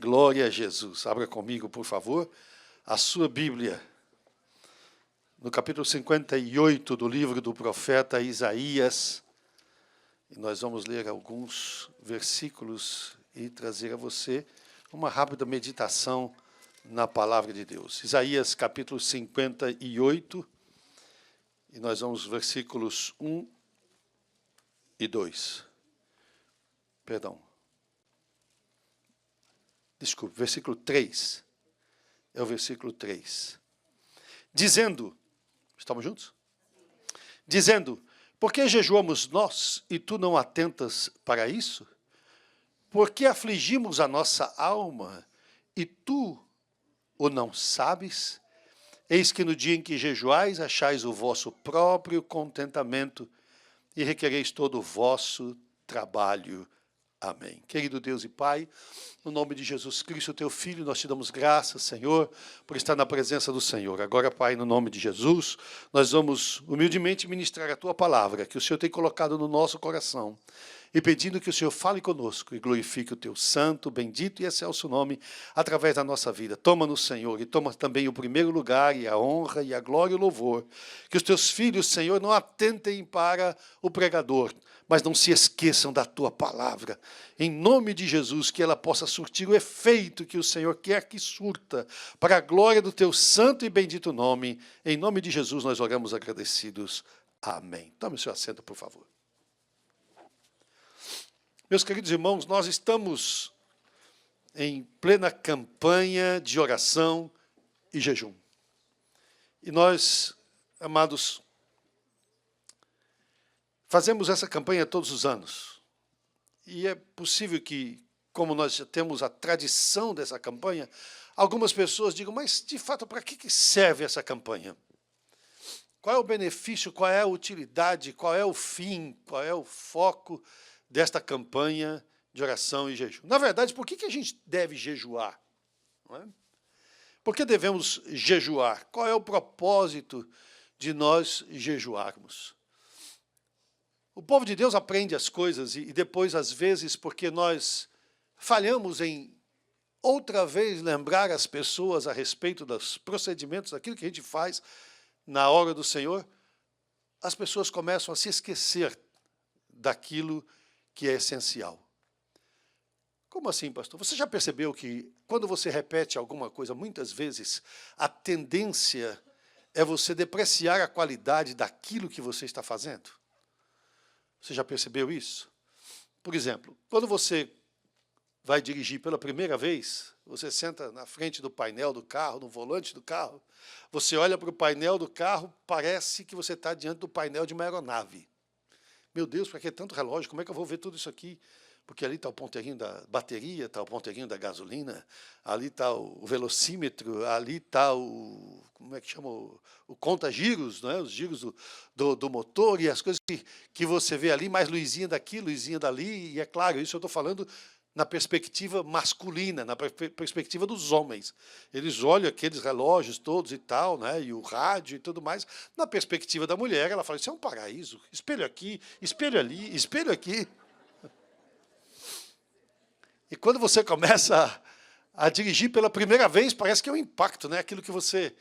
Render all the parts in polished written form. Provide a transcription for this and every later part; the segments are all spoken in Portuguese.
Glória a Jesus. Abra comigo, por favor, a sua Bíblia. No capítulo 58 do livro do profeta Isaías. E nós vamos ler alguns versículos e trazer a você uma rápida meditação na palavra de Deus. Isaías capítulo 58. E nós vamos versículos 1 e 2. Perdão. Desculpe, versículo 3. É o versículo 3. Dizendo, estamos juntos? Dizendo, por que jejuamos nós e tu não atentas para isso? Por que afligimos a nossa alma e tu o não sabes? Eis que no dia em que jejuais, achais o vosso próprio contentamento e requereis todo o vosso trabalho. Amém. Querido Deus e Pai, no nome de Jesus Cristo, teu Filho, nós te damos graças, Senhor, por estar na presença do Senhor. Agora, Pai, no nome de Jesus, nós vamos humildemente ministrar a tua palavra, que o Senhor tem colocado no nosso coração, e pedindo que o Senhor fale conosco e glorifique o teu santo, bendito e excelso nome através da nossa vida. Toma-nos, Senhor, e toma também o primeiro lugar, e a honra, e a glória e o louvor. Que os teus filhos, Senhor, não atentem para o pregador, mas não se esqueçam da tua palavra. Em nome de Jesus, que ela possa surtir o efeito que o Senhor quer que surta, para a glória do teu santo e bendito nome. Em nome de Jesus, nós oramos agradecidos. Amém. Tome o seu assento, por favor. Meus queridos irmãos, nós estamos em plena campanha de oração e jejum. E nós, amados, fazemos essa campanha todos os anos. E é possível que, como nós já temos a tradição dessa campanha, algumas pessoas digam, mas, de fato, para que serve essa campanha? Qual é o benefício, qual é a utilidade, qual é o fim, qual é o foco desta campanha de oração e jejum? Na verdade, por que a gente deve jejuar? Não é? Por que devemos jejuar? Qual é o propósito de nós jejuarmos? O povo de Deus aprende as coisas e depois, às vezes, porque nós falhamos em outra vez lembrar as pessoas a respeito dos procedimentos, daquilo que a gente faz na hora do Senhor, as pessoas começam a se esquecer daquilo que é essencial. Como assim, pastor? Você já percebeu que quando você repete alguma coisa, muitas vezes, a tendência é você depreciar a qualidade daquilo que você está fazendo? Você já percebeu isso? Por exemplo, quando você vai dirigir pela primeira vez, você senta na frente do painel do carro, no volante do carro, você olha para o painel do carro, parece que você está diante do painel de uma aeronave. Meu Deus, para que tanto relógio? Como é que eu vou ver tudo isso aqui? Porque ali está o ponteirinho da bateria, está o ponteirinho da gasolina, ali está o velocímetro, ali está o, como é que chama, o conta-giros, não é? Os giros do motor e as coisas que você vê ali, mais luzinha daqui, luzinha dali, e é claro, isso eu estou falando na perspectiva masculina, na perspectiva dos homens. Eles olham aqueles relógios todos e tal, né, e o rádio e tudo mais. Na perspectiva da mulher, ela fala, isso é um paraíso, espelho aqui, espelho ali, espelho aqui. E quando você começa a dirigir pela primeira vez, parece que é um impacto, né? Aquilo que você...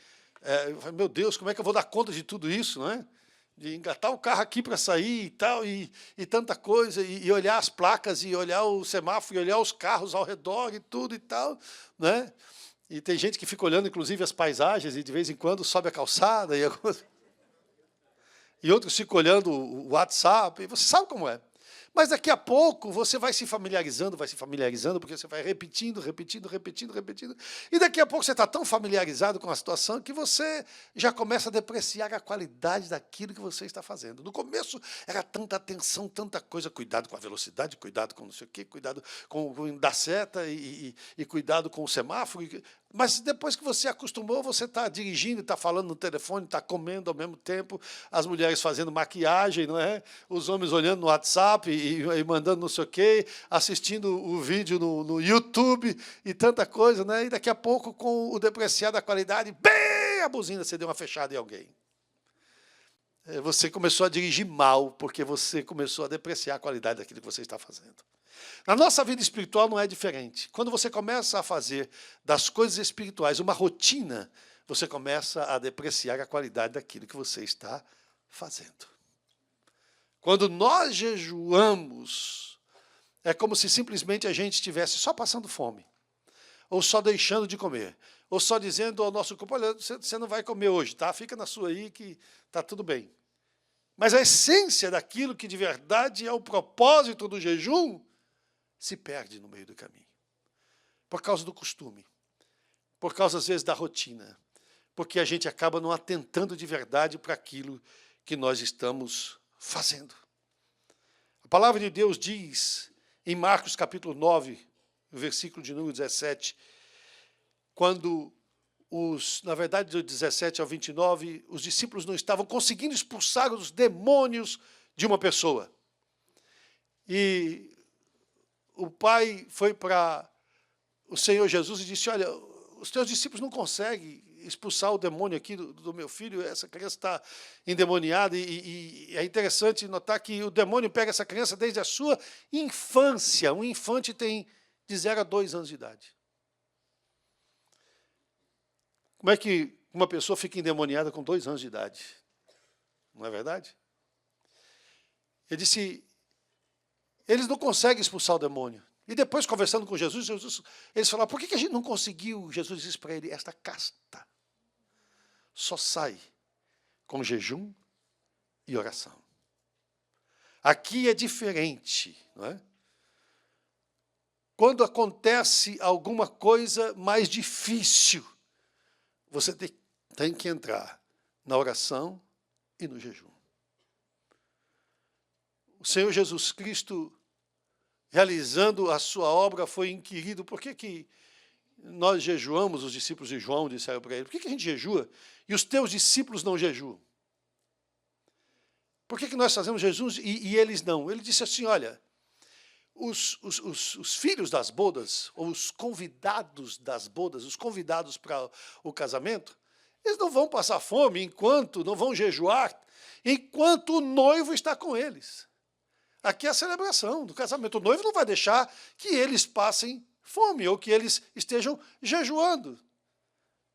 meu Deus, como é que eu vou dar conta de tudo isso, não é? De engatar o carro aqui para sair e tal, e tanta coisa, e olhar as placas, e olhar o semáforo, e olhar os carros ao redor, e tudo e tal, né? E tem gente que fica olhando, inclusive, as paisagens, e de vez em quando sobe a calçada, e outros ficam olhando o WhatsApp, e você sabe como é. Mas daqui a pouco você vai se familiarizando, porque você vai repetindo, e daqui a pouco você está tão familiarizado com a situação que você já começa a depreciar a qualidade daquilo que você está fazendo. No começo era tanta atenção, tanta coisa, cuidado com a velocidade, cuidado com não sei o quê, cuidado com dar seta e cuidado com o semáforo. Mas depois que você acostumou, você está dirigindo, está falando no telefone, está comendo ao mesmo tempo, as mulheres fazendo maquiagem, não é? Os homens olhando no WhatsApp e mandando não sei o quê, assistindo o vídeo no YouTube e tanta coisa, né? E daqui a pouco, com o depreciar da qualidade, bem, a buzina, você deu uma fechada em alguém. você começou a dirigir mal, porque você começou a depreciar a qualidade daquilo que você está fazendo. Na nossa vida espiritual não é diferente. Quando você começa a fazer das coisas espirituais uma rotina, você começa a depreciar a qualidade daquilo que você está fazendo. Quando nós jejuamos, é como se simplesmente a gente estivesse só passando fome, ou só deixando de comer, ou só dizendo ao nosso corpo, olha, você não vai comer hoje, tá? Fica na sua aí que está tudo bem. Mas a essência daquilo que de verdade é o propósito do jejum se perde no meio do caminho. Por causa do costume, por causa, às vezes, da rotina, porque a gente acaba não atentando de verdade para aquilo que nós estamos fazendo. A palavra de Deus diz, em Marcos capítulo 9, versículo de número 17, quando na verdade, do 17 ao 29, os discípulos não estavam conseguindo expulsar os demônios de uma pessoa. E o pai foi para o Senhor Jesus e disse, olha, os teus discípulos não conseguem expulsar o demônio aqui do meu filho, essa criança está endemoniada, e é interessante notar que o demônio pega essa criança desde a sua infância. Um infante tem de 0 a 2 anos de idade. Como é que uma pessoa fica endemoniada com 2 anos de idade? Não é verdade? Ele disse, eles não conseguem expulsar o demônio. E depois, conversando com Jesus, eles falaram, por que a gente não conseguiu? Jesus disse para ele, esta casta só sai com jejum e oração. Aqui é diferente, não é? Quando acontece alguma coisa mais difícil, você tem que entrar na oração e no jejum. O Senhor Jesus Cristo, realizando a sua obra, foi inquirido, por que nós jejuamos? Os discípulos de João disseram para ele, por que a gente jejua e os teus discípulos não jejuam? Por que nós fazemos jejuns e eles não? Ele disse assim, olha, os filhos das bodas, ou os convidados das bodas, os convidados para o casamento, eles não vão passar fome não vão jejuar, enquanto o noivo está com eles. Aqui é a celebração do casamento. O noivo não vai deixar que eles passem fome, ou que eles estejam jejuando.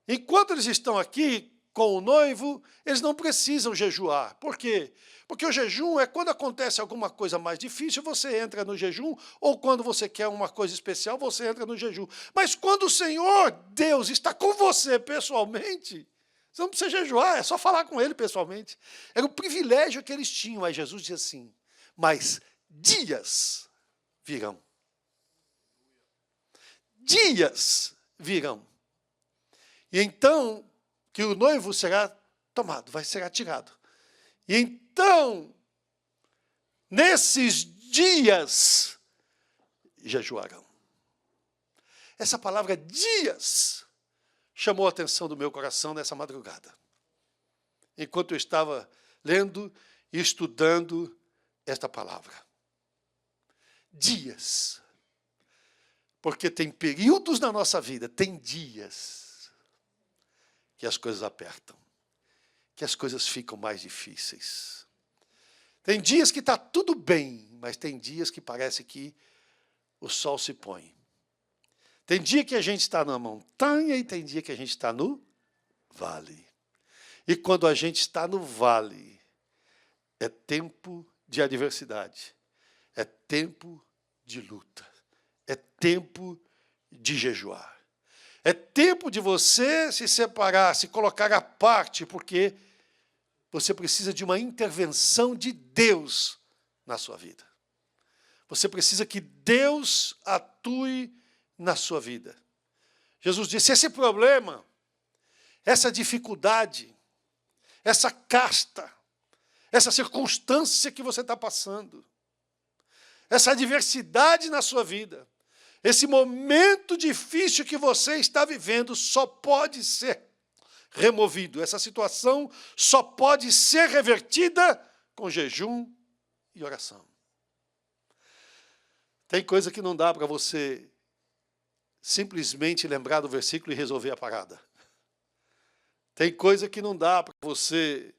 Enquanto eles estão aqui com o noivo, eles não precisam jejuar. Por quê? Porque o jejum é quando acontece alguma coisa mais difícil, você entra no jejum, ou quando você quer uma coisa especial, você entra no jejum. Mas quando o Senhor, Deus, está com você pessoalmente, você não precisa jejuar, é só falar com Ele pessoalmente. Era o privilégio que eles tinham. Aí Jesus diz assim, mas dias virão. Dias virão. E então, que o noivo será tomado, será tirado. E então, nesses dias, jejuarão. Essa palavra dias chamou a atenção do meu coração nessa madrugada. Enquanto eu estava lendo e estudando esta palavra. Dias. Porque tem períodos na nossa vida, tem dias que as coisas apertam, que as coisas ficam mais difíceis. Tem dias que está tudo bem, mas tem dias que parece que o sol se põe. Tem dia que a gente está na montanha e tem dia que a gente está no vale. E quando a gente está no vale, é tempo de adversidade, é tempo de luta, é tempo de jejuar. É tempo de você se separar, se colocar à parte, porque você precisa de uma intervenção de Deus na sua vida. Você precisa que Deus atue na sua vida. Jesus disse, esse problema, essa dificuldade, essa casta, essa circunstância que você está passando, essa adversidade na sua vida, esse momento difícil que você está vivendo só pode ser removido. Essa situação só pode ser revertida com jejum e oração. Tem coisa que não dá para você simplesmente lembrar do versículo e resolver a parada. Tem coisa que não dá para você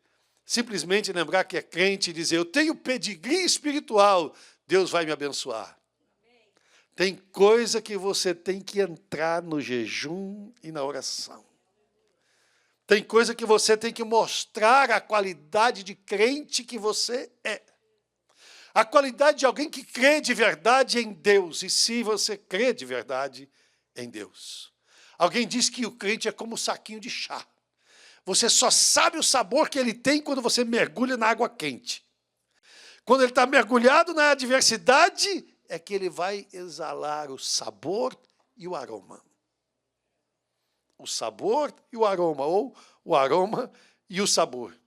simplesmente lembrar que é crente e dizer, eu tenho pedigree espiritual, Deus vai me abençoar. Tem coisa que você tem que entrar no jejum e na oração. Tem coisa que você tem que mostrar a qualidade de crente que você é. A qualidade de alguém que crê de verdade em Deus. E se você crê de verdade em Deus. Alguém diz que o crente é como um saquinho de chá. Você só sabe o sabor que ele tem quando você mergulha na água quente. Quando ele está mergulhado na adversidade, é que ele vai exalar o sabor e o aroma. O sabor e o aroma, ou o aroma e o sabor.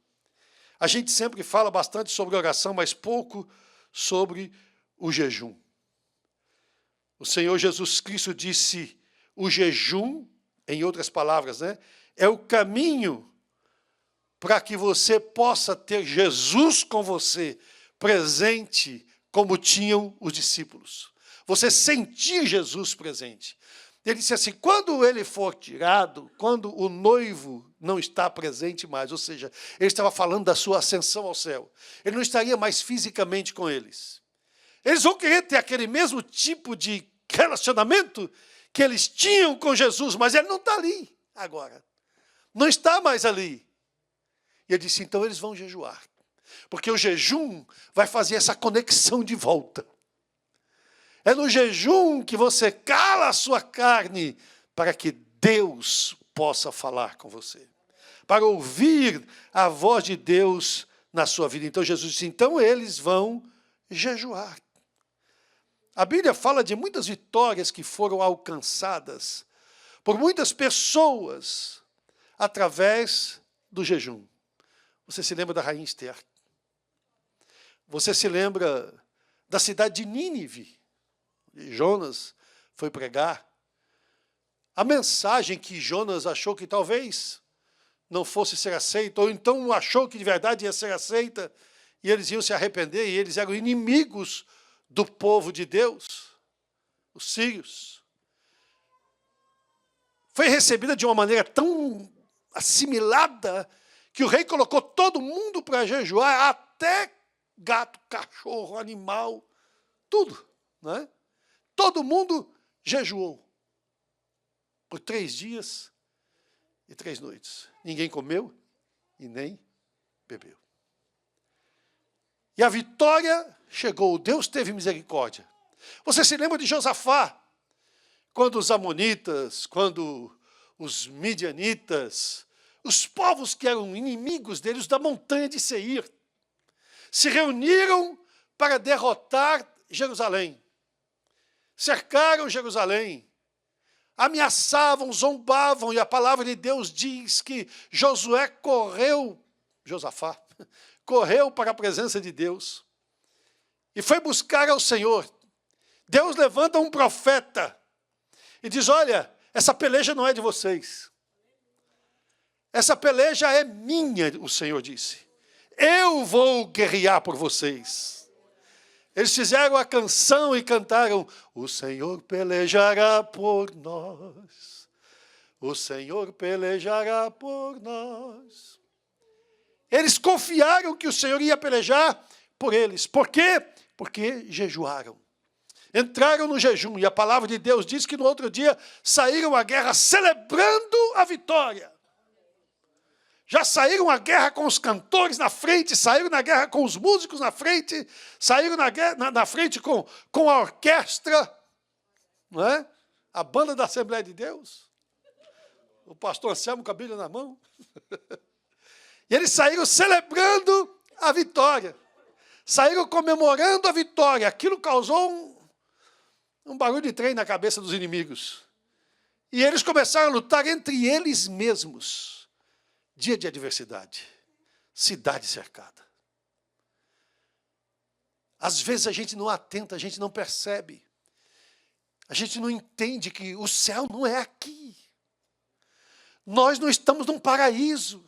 A gente sempre fala bastante sobre oração, mas pouco sobre o jejum. O Senhor Jesus Cristo disse, o jejum, em outras palavras, né, é o caminho para que você possa ter Jesus com você, presente, como tinham os discípulos. Você sentir Jesus presente. Ele disse assim, quando ele for tirado, quando o noivo não está presente mais, ou seja, ele estava falando da sua ascensão ao céu, ele não estaria mais fisicamente com eles. Eles vão querer ter aquele mesmo tipo de relacionamento que eles tinham com Jesus, mas ele não está ali agora. Não está mais ali. E ele disse, então eles vão jejuar. Porque o jejum vai fazer essa conexão de volta. É no jejum que você cala a sua carne para que Deus possa falar com você. Para ouvir a voz de Deus na sua vida. Então Jesus disse, então eles vão jejuar. A Bíblia fala de muitas vitórias que foram alcançadas por muitas pessoas através do jejum. Você se lembra da rainha Esther? Você se lembra da cidade de Nínive? Jonas foi pregar. A mensagem que Jonas achou que talvez não fosse ser aceita, ou então achou que de verdade ia ser aceita, e eles iam se arrepender, e eles eram inimigos do povo de Deus, os sírios. Foi recebida de uma maneira tão assimilada que o rei colocou todo mundo para jejuar, até gato, cachorro, animal, tudo, não é? Todo mundo jejuou por 3 dias e 3 noites. Ninguém comeu e nem bebeu. E a vitória chegou. Deus teve misericórdia. Você se lembra de Josafá? Quando os amonitas, quando os midianitas, os povos que eram inimigos deles, da montanha de Seir, se reuniram para derrotar Jerusalém. Cercaram Jerusalém, ameaçavam, zombavam, e a palavra de Deus diz que Josafá, correu para a presença de Deus e foi buscar ao Senhor. Deus levanta um profeta e diz, olha, essa peleja não é de vocês. Essa peleja é minha, o Senhor disse. Eu vou guerrear por vocês. Eles fizeram a canção e cantaram, o Senhor pelejará por nós, o Senhor pelejará por nós. Eles confiaram que o Senhor ia pelejar por eles. Por quê? Porque jejuaram. Entraram no jejum, e a palavra de Deus diz que no outro dia saíram à guerra celebrando a vitória. Já saíram à guerra com os cantores na frente, saíram na guerra com os músicos na frente, saíram na frente com a orquestra, não é? A banda da Assembleia de Deus, o pastor Anselmo com a Bíblia na mão. E eles saíram celebrando a vitória, saíram comemorando a vitória. Aquilo causou um barulho de trem na cabeça dos inimigos. E eles começaram a lutar entre eles mesmos. Dia de adversidade, cidade cercada. Às vezes a gente não atenta, a gente não percebe. A gente não entende que o céu não é aqui. Nós não estamos num paraíso.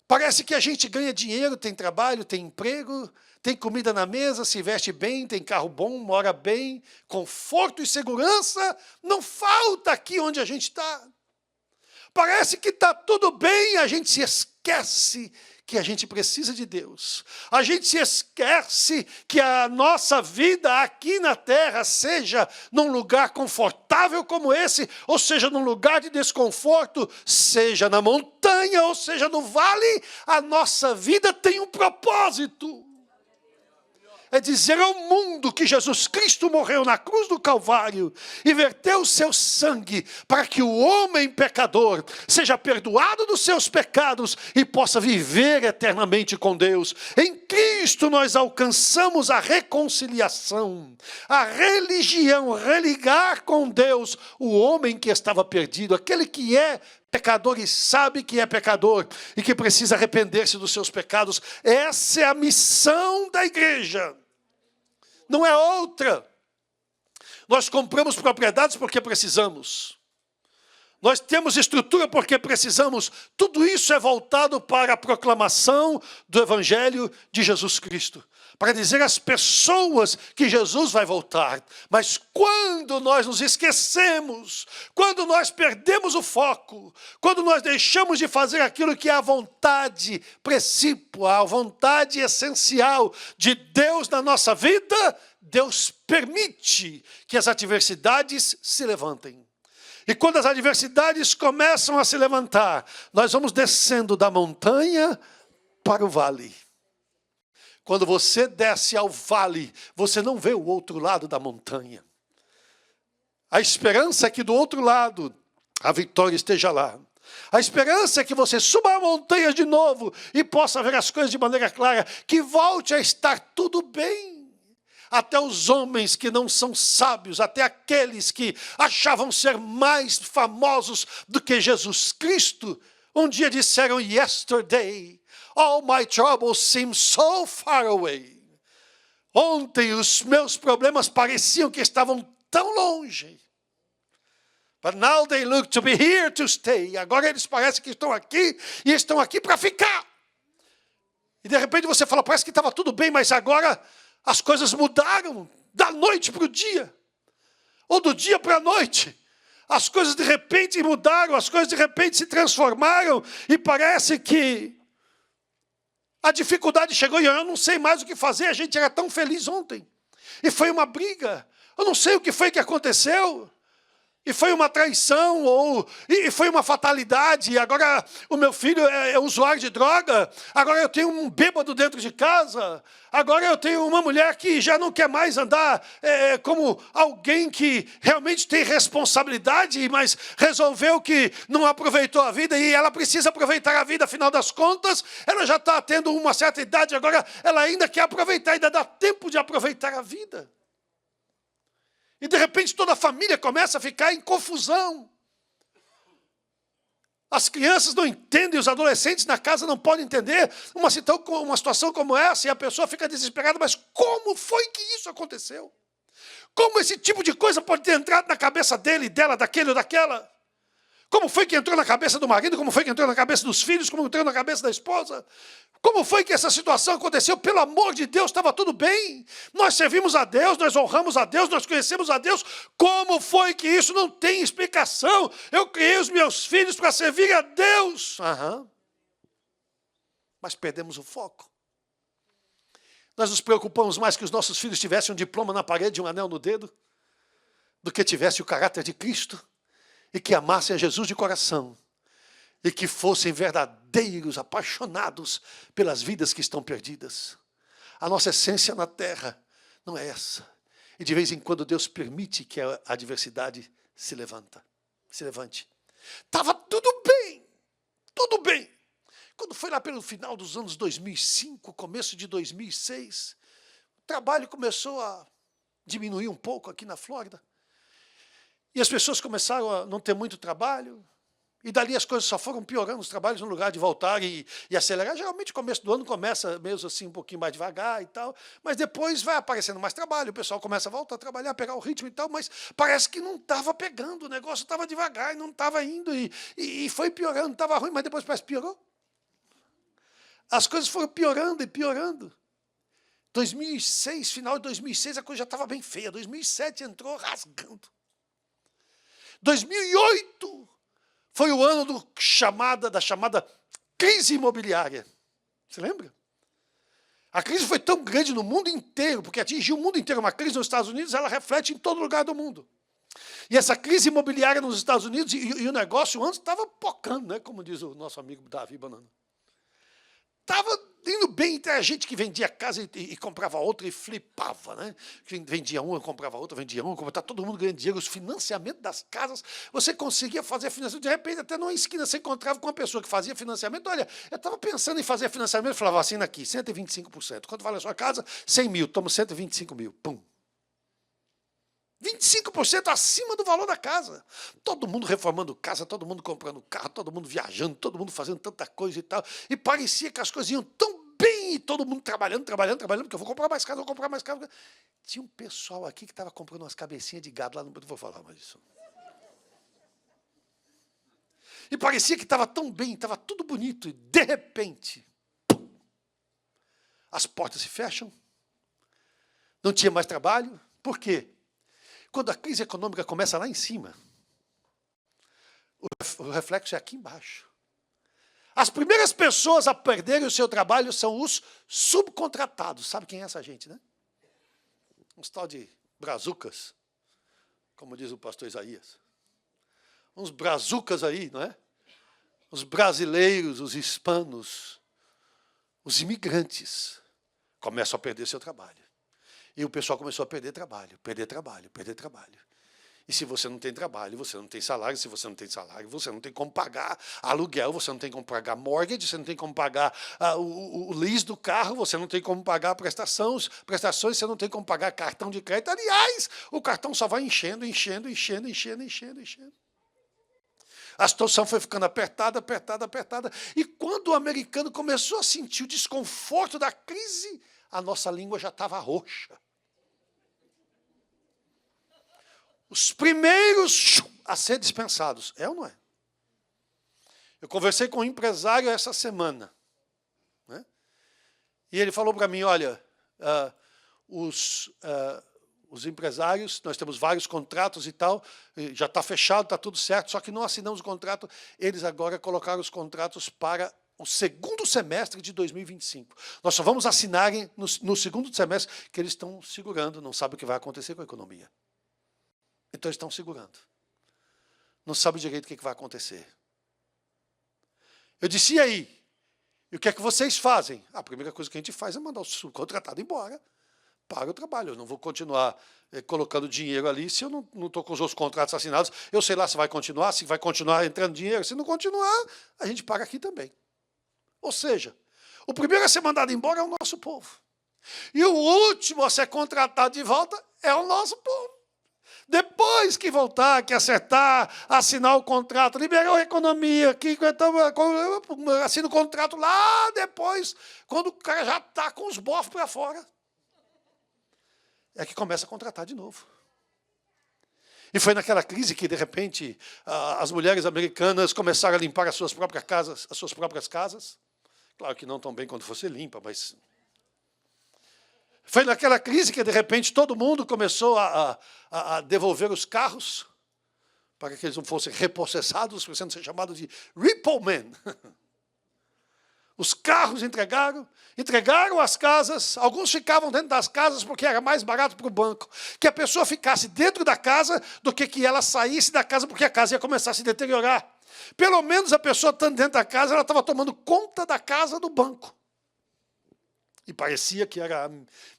Parece que a gente ganha dinheiro, tem trabalho, tem emprego, tem comida na mesa, se veste bem, tem carro bom, mora bem, conforto e segurança. Não falta aqui onde a gente está. Parece que está tudo bem, a gente se esquece que a gente precisa de Deus. A gente se esquece que a nossa vida aqui na terra, seja num lugar confortável como esse, ou seja num lugar de desconforto, seja na montanha, ou seja no vale, a nossa vida tem um propósito. É dizer ao mundo que Jesus Cristo morreu na cruz do Calvário e verteu o seu sangue para que o homem pecador seja perdoado dos seus pecados e possa viver eternamente com Deus. Em Cristo nós alcançamos a reconciliação, a religião, religar com Deus o homem que estava perdido, aquele que é pecador e sabe que é pecador e que precisa arrepender-se dos seus pecados. Essa é a missão da igreja. Não é outra. Nós compramos propriedades porque precisamos. Nós temos estrutura porque precisamos. Tudo isso é voltado para a proclamação do Evangelho de Jesus Cristo. Para dizer às pessoas que Jesus vai voltar. Mas quando nós nos esquecemos, quando nós perdemos o foco, quando nós deixamos de fazer aquilo que é a vontade principal, a vontade essencial de Deus na nossa vida, Deus permite que as adversidades se levantem. E quando as adversidades começam a se levantar, nós vamos descendo da montanha para o vale. Quando você desce ao vale, você não vê o outro lado da montanha. A esperança é que do outro lado a vitória esteja lá. A esperança é que você suba a montanha de novo e possa ver as coisas de maneira clara, que volte a estar tudo bem. Até os homens que não são sábios, até aqueles que achavam ser mais famosos do que Jesus Cristo, um dia disseram, yesterday, all my troubles seem so far away. Ontem os meus problemas pareciam que estavam tão longe. But now they look to be here to stay. Agora eles parecem que estão aqui e estão aqui para ficar. E de repente você fala, parece que estava tudo bem, mas agora as coisas mudaram da noite para o dia. Ou do dia para a noite. As coisas de repente mudaram, as coisas de repente se transformaram. E parece que a dificuldade chegou e eu não sei mais o que fazer. A gente era tão feliz ontem. E foi uma briga. Eu não sei o que foi que aconteceu. E foi uma traição, e foi uma fatalidade. Agora o meu filho é usuário de droga. Agora eu tenho um bêbado dentro de casa. Agora eu tenho uma mulher que já não quer mais andar como alguém que realmente tem responsabilidade, mas resolveu que não aproveitou a vida e ela precisa aproveitar a vida. Afinal das contas, ela já está tendo uma certa idade, agora ela ainda quer aproveitar, ainda dá tempo de aproveitar a vida. E de repente toda a família começa a ficar em confusão. As crianças não entendem, os adolescentes na casa não podem entender uma situação como essa, e a pessoa fica desesperada, mas como foi que isso aconteceu? Como esse tipo de coisa pode ter entrado na cabeça dele, dela, daquele ou daquela? Como foi que entrou na cabeça do marido? Como foi que entrou na cabeça dos filhos? Como entrou na cabeça da esposa? Como foi que essa situação aconteceu? Pelo amor de Deus, estava tudo bem. Nós servimos a Deus, nós honramos a Deus, nós conhecemos a Deus. Como foi que isso não tem explicação? Eu criei os meus filhos para servir a Deus. Mas perdemos o foco. Nós nos preocupamos mais que os nossos filhos tivessem um diploma na parede e um anel no dedo, do que tivesse o caráter de Cristo. E que amassem a Jesus de coração. E que fossem verdadeiros, apaixonados pelas vidas que estão perdidas. A nossa essência na terra não é essa. E de vez em quando Deus permite que a adversidade se levante. Estava tudo bem. Tudo bem. Quando foi lá pelo final dos anos 2005, começo de 2006, o trabalho começou a diminuir um pouco aqui na Flórida. E as pessoas começaram a não ter muito trabalho, e dali as coisas só foram piorando, os trabalhos no lugar de voltar e acelerar. Geralmente o começo do ano começa mesmo assim um pouquinho mais devagar e tal, mas depois vai aparecendo mais trabalho, o pessoal começa a voltar a trabalhar, pegar o ritmo e tal, mas parece que não estava pegando, o negócio estava devagar, não estava indo, e foi piorando, estava ruim, mas depois parece que piorou. As coisas foram piorando e piorando. 2006, final de 2006, a coisa já estava bem feia, 2007 entrou rasgando. 2008 foi o ano da chamada crise imobiliária. Você lembra? A crise foi tão grande no mundo inteiro, porque atingiu o mundo inteiro. Uma crise nos Estados Unidos, ela reflete em todo lugar do mundo. E essa crise imobiliária nos Estados Unidos, e o negócio antes estava pocando, né? Como diz o nosso amigo Davi Banana. Estava indo bem, até a gente que vendia casa e comprava outra e flipava, né? Vendia uma, comprava outra, vendia uma, comprava, todo mundo ganhando dinheiro. Os financiamentos das casas, você conseguia fazer financiamento. De repente, até numa esquina, você encontrava com uma pessoa que fazia financiamento. Olha, eu estava pensando em fazer financiamento, falava assim aqui, 125%. Quanto vale a sua casa? 100 mil, toma 125 mil. Pum. 25% acima do valor da casa. Todo mundo reformando casa, todo mundo comprando carro, todo mundo viajando, todo mundo fazendo tanta coisa e tal. E parecia que as coisas iam tão bem, e todo mundo trabalhando, porque eu vou comprar mais casa, vou comprar mais casa. Tinha um pessoal aqui que estava comprando umas cabecinhas de gado lá, não vou falar mais isso. E parecia que estava tão bem, estava tudo bonito, e de repente, pum, as portas se fecham, não tinha mais trabalho. Por quê? Quando a crise econômica começa lá em cima, o reflexo é aqui embaixo. As primeiras pessoas a perderem o seu trabalho são os subcontratados. Sabe quem é essa gente, né? Uns tal de brazucas, como diz o pastor Isaías. Uns brazucas aí, não é? Os brasileiros, os hispanos, os imigrantes começam a perder seu trabalho. E o pessoal começou a perder trabalho. E se você não tem trabalho, você não tem salário. Se você não tem salário, você não tem como pagar aluguel, você não tem como pagar mortgage, você não tem como pagar o lease do carro, você não tem como pagar prestações, você não tem como pagar cartão de crédito. Aliás, o cartão só vai enchendo. A situação foi ficando apertada. E quando o americano começou a sentir o desconforto da crise, a nossa língua já estava roxa. Os primeiros a ser dispensados. É ou não é? Eu conversei com um empresário essa semana, né? E ele falou para mim, olha, os empresários, nós temos vários contratos e tal, já está fechado, está tudo certo, só que não assinamos o contrato. Eles agora colocaram os contratos para o segundo semestre de 2025. Nós só vamos assinar no segundo semestre, que eles estão segurando, não sabem o que vai acontecer com a economia. Então eles estão segurando. Não sabem direito o que vai acontecer. Eu disse, e aí? E o que é que vocês fazem? A primeira coisa que a gente faz é mandar o subcontratado embora. Paga o trabalho. Eu não vou continuar colocando dinheiro ali se eu não estou com os outros contratos assinados. Eu sei lá se vai continuar entrando dinheiro. Se não continuar, a gente paga aqui também. Ou seja, o primeiro a ser mandado embora é o nosso povo. E o último a ser contratado de volta é o nosso povo. Depois que voltar, que acertar, assinar o contrato, liberou a economia, assina o contrato lá depois, quando o cara já está com os bofos para fora, é que começa a contratar de novo. E foi naquela crise que, de repente, as mulheres americanas começaram a limpar as suas próprias casas. Claro que não tão bem quando você limpa, mas... Foi naquela crise que, de repente, todo mundo começou a devolver os carros para que eles não fossem repossessados, precisando ser chamados de repo men. Os carros entregaram as casas, alguns ficavam dentro das casas porque era mais barato para o banco que a pessoa ficasse dentro da casa do que ela saísse da casa, porque a casa ia começar a se deteriorar. Pelo menos a pessoa estando dentro da casa, ela estava tomando conta da casa do banco. E parecia que era a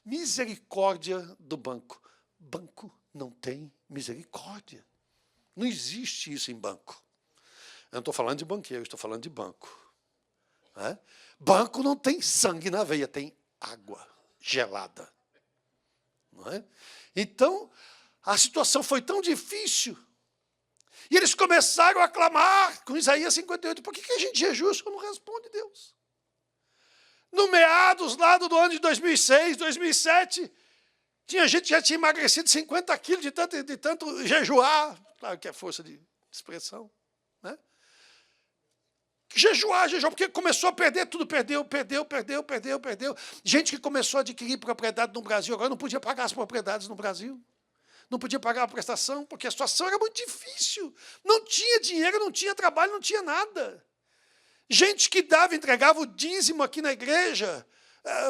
misericórdia do banco. Banco não tem misericórdia. Não existe isso em banco. Eu não estou falando de banqueiro, estou falando de banco. Né? Banco não tem sangue na veia, tem água gelada. Não é? Então, a situação foi tão difícil. E eles começaram a clamar com Isaías 58. Por que a gente jejua? O Senhor não responde, Deus. No meados lá do ano de 2006, 2007, tinha gente que já tinha emagrecido 50 quilos de tanto jejuar. Claro que é força de expressão. Né? Jejuar, porque começou a perder tudo, perdeu. Gente que começou a adquirir propriedade no Brasil, agora não podia pagar as propriedades no Brasil. não podia pagar a prestação, porque a situação era muito difícil. Não tinha dinheiro, não tinha trabalho, não tinha nada. Gente que entregava o dízimo aqui na igreja.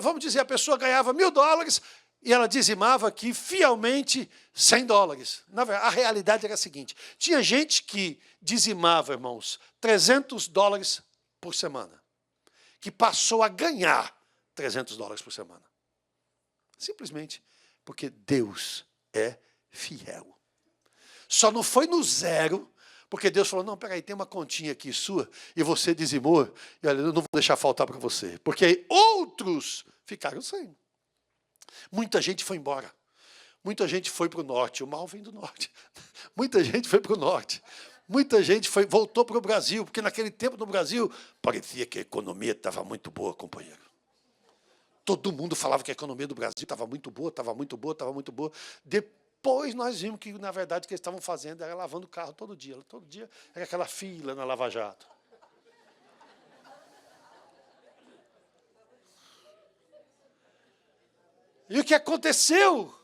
Vamos dizer, a pessoa ganhava $1.000 e ela dizimava aqui fielmente $100. Na verdade, a realidade era a seguinte: tinha gente que dizimava, irmãos, $300 por semana, que passou a ganhar $300 por semana. Simplesmente porque Deus é fiel. Só não foi no zero, porque Deus falou, não, peraí, tem uma continha aqui sua, e você dizimou, e olha, eu não vou deixar faltar para você. Porque aí outros ficaram sem. Muita gente foi embora. Muita gente foi para o norte. O mal vem do norte. Muita gente foi para o norte. Muita gente voltou para o Brasil, porque naquele tempo no Brasil parecia que a economia estava muito boa, companheiro. Todo mundo falava que a economia do Brasil estava muito boa, estava muito boa, estava muito boa. Depois nós vimos que, na verdade, o que eles estavam fazendo era lavando o carro todo dia. Todo dia era aquela fila na Lava Jato. E o que aconteceu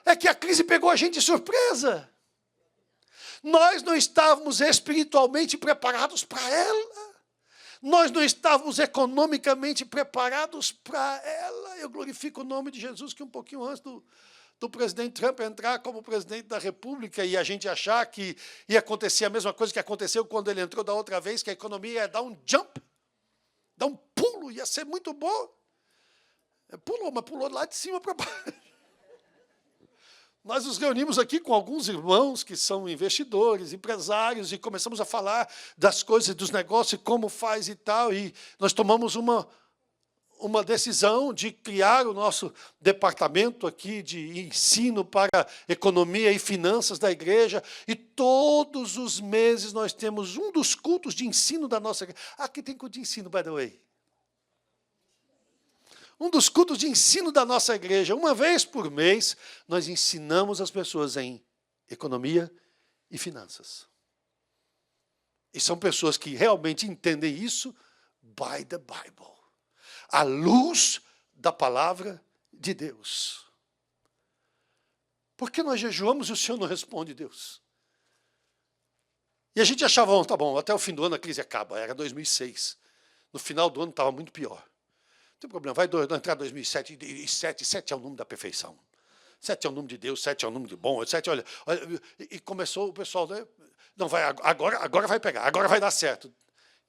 é que a crise pegou a gente de surpresa. Nós não estávamos espiritualmente preparados para ela. Nós não estávamos economicamente preparados para ela. Eu glorifico o nome de Jesus, que um pouquinho antes do presidente Trump entrar como presidente da República e a gente achar que ia acontecer a mesma coisa que aconteceu quando ele entrou da outra vez, que a economia ia dar um jump, dar um pulo, ia ser muito bom. Pulou, mas pulou lá de cima para baixo. Nós nos reunimos aqui com alguns irmãos que são investidores, empresários, e começamos a falar das coisas, dos negócios, e como faz e tal, e nós tomamos uma decisão de criar o nosso departamento aqui de ensino para economia e finanças da igreja, e todos os meses nós temos um dos cultos de ensino da nossa igreja. Aqui tem culto de ensino, by the way. Um dos cultos de ensino da nossa igreja, uma vez por mês, nós ensinamos as pessoas em economia e finanças. E são pessoas que realmente entendem isso by the Bible, à luz da palavra de Deus. Por que nós jejuamos e o Senhor não responde, Deus? E a gente achava, tá bom, até o fim do ano a crise acaba, era 2006. No final do ano estava muito pior. Não tem problema, vai entrar 2007, e 7 é o número da perfeição. 7 é o número de Deus, 7 é o número de bom, 7, olha, e começou o pessoal, né? Não, agora vai pegar, agora vai dar certo.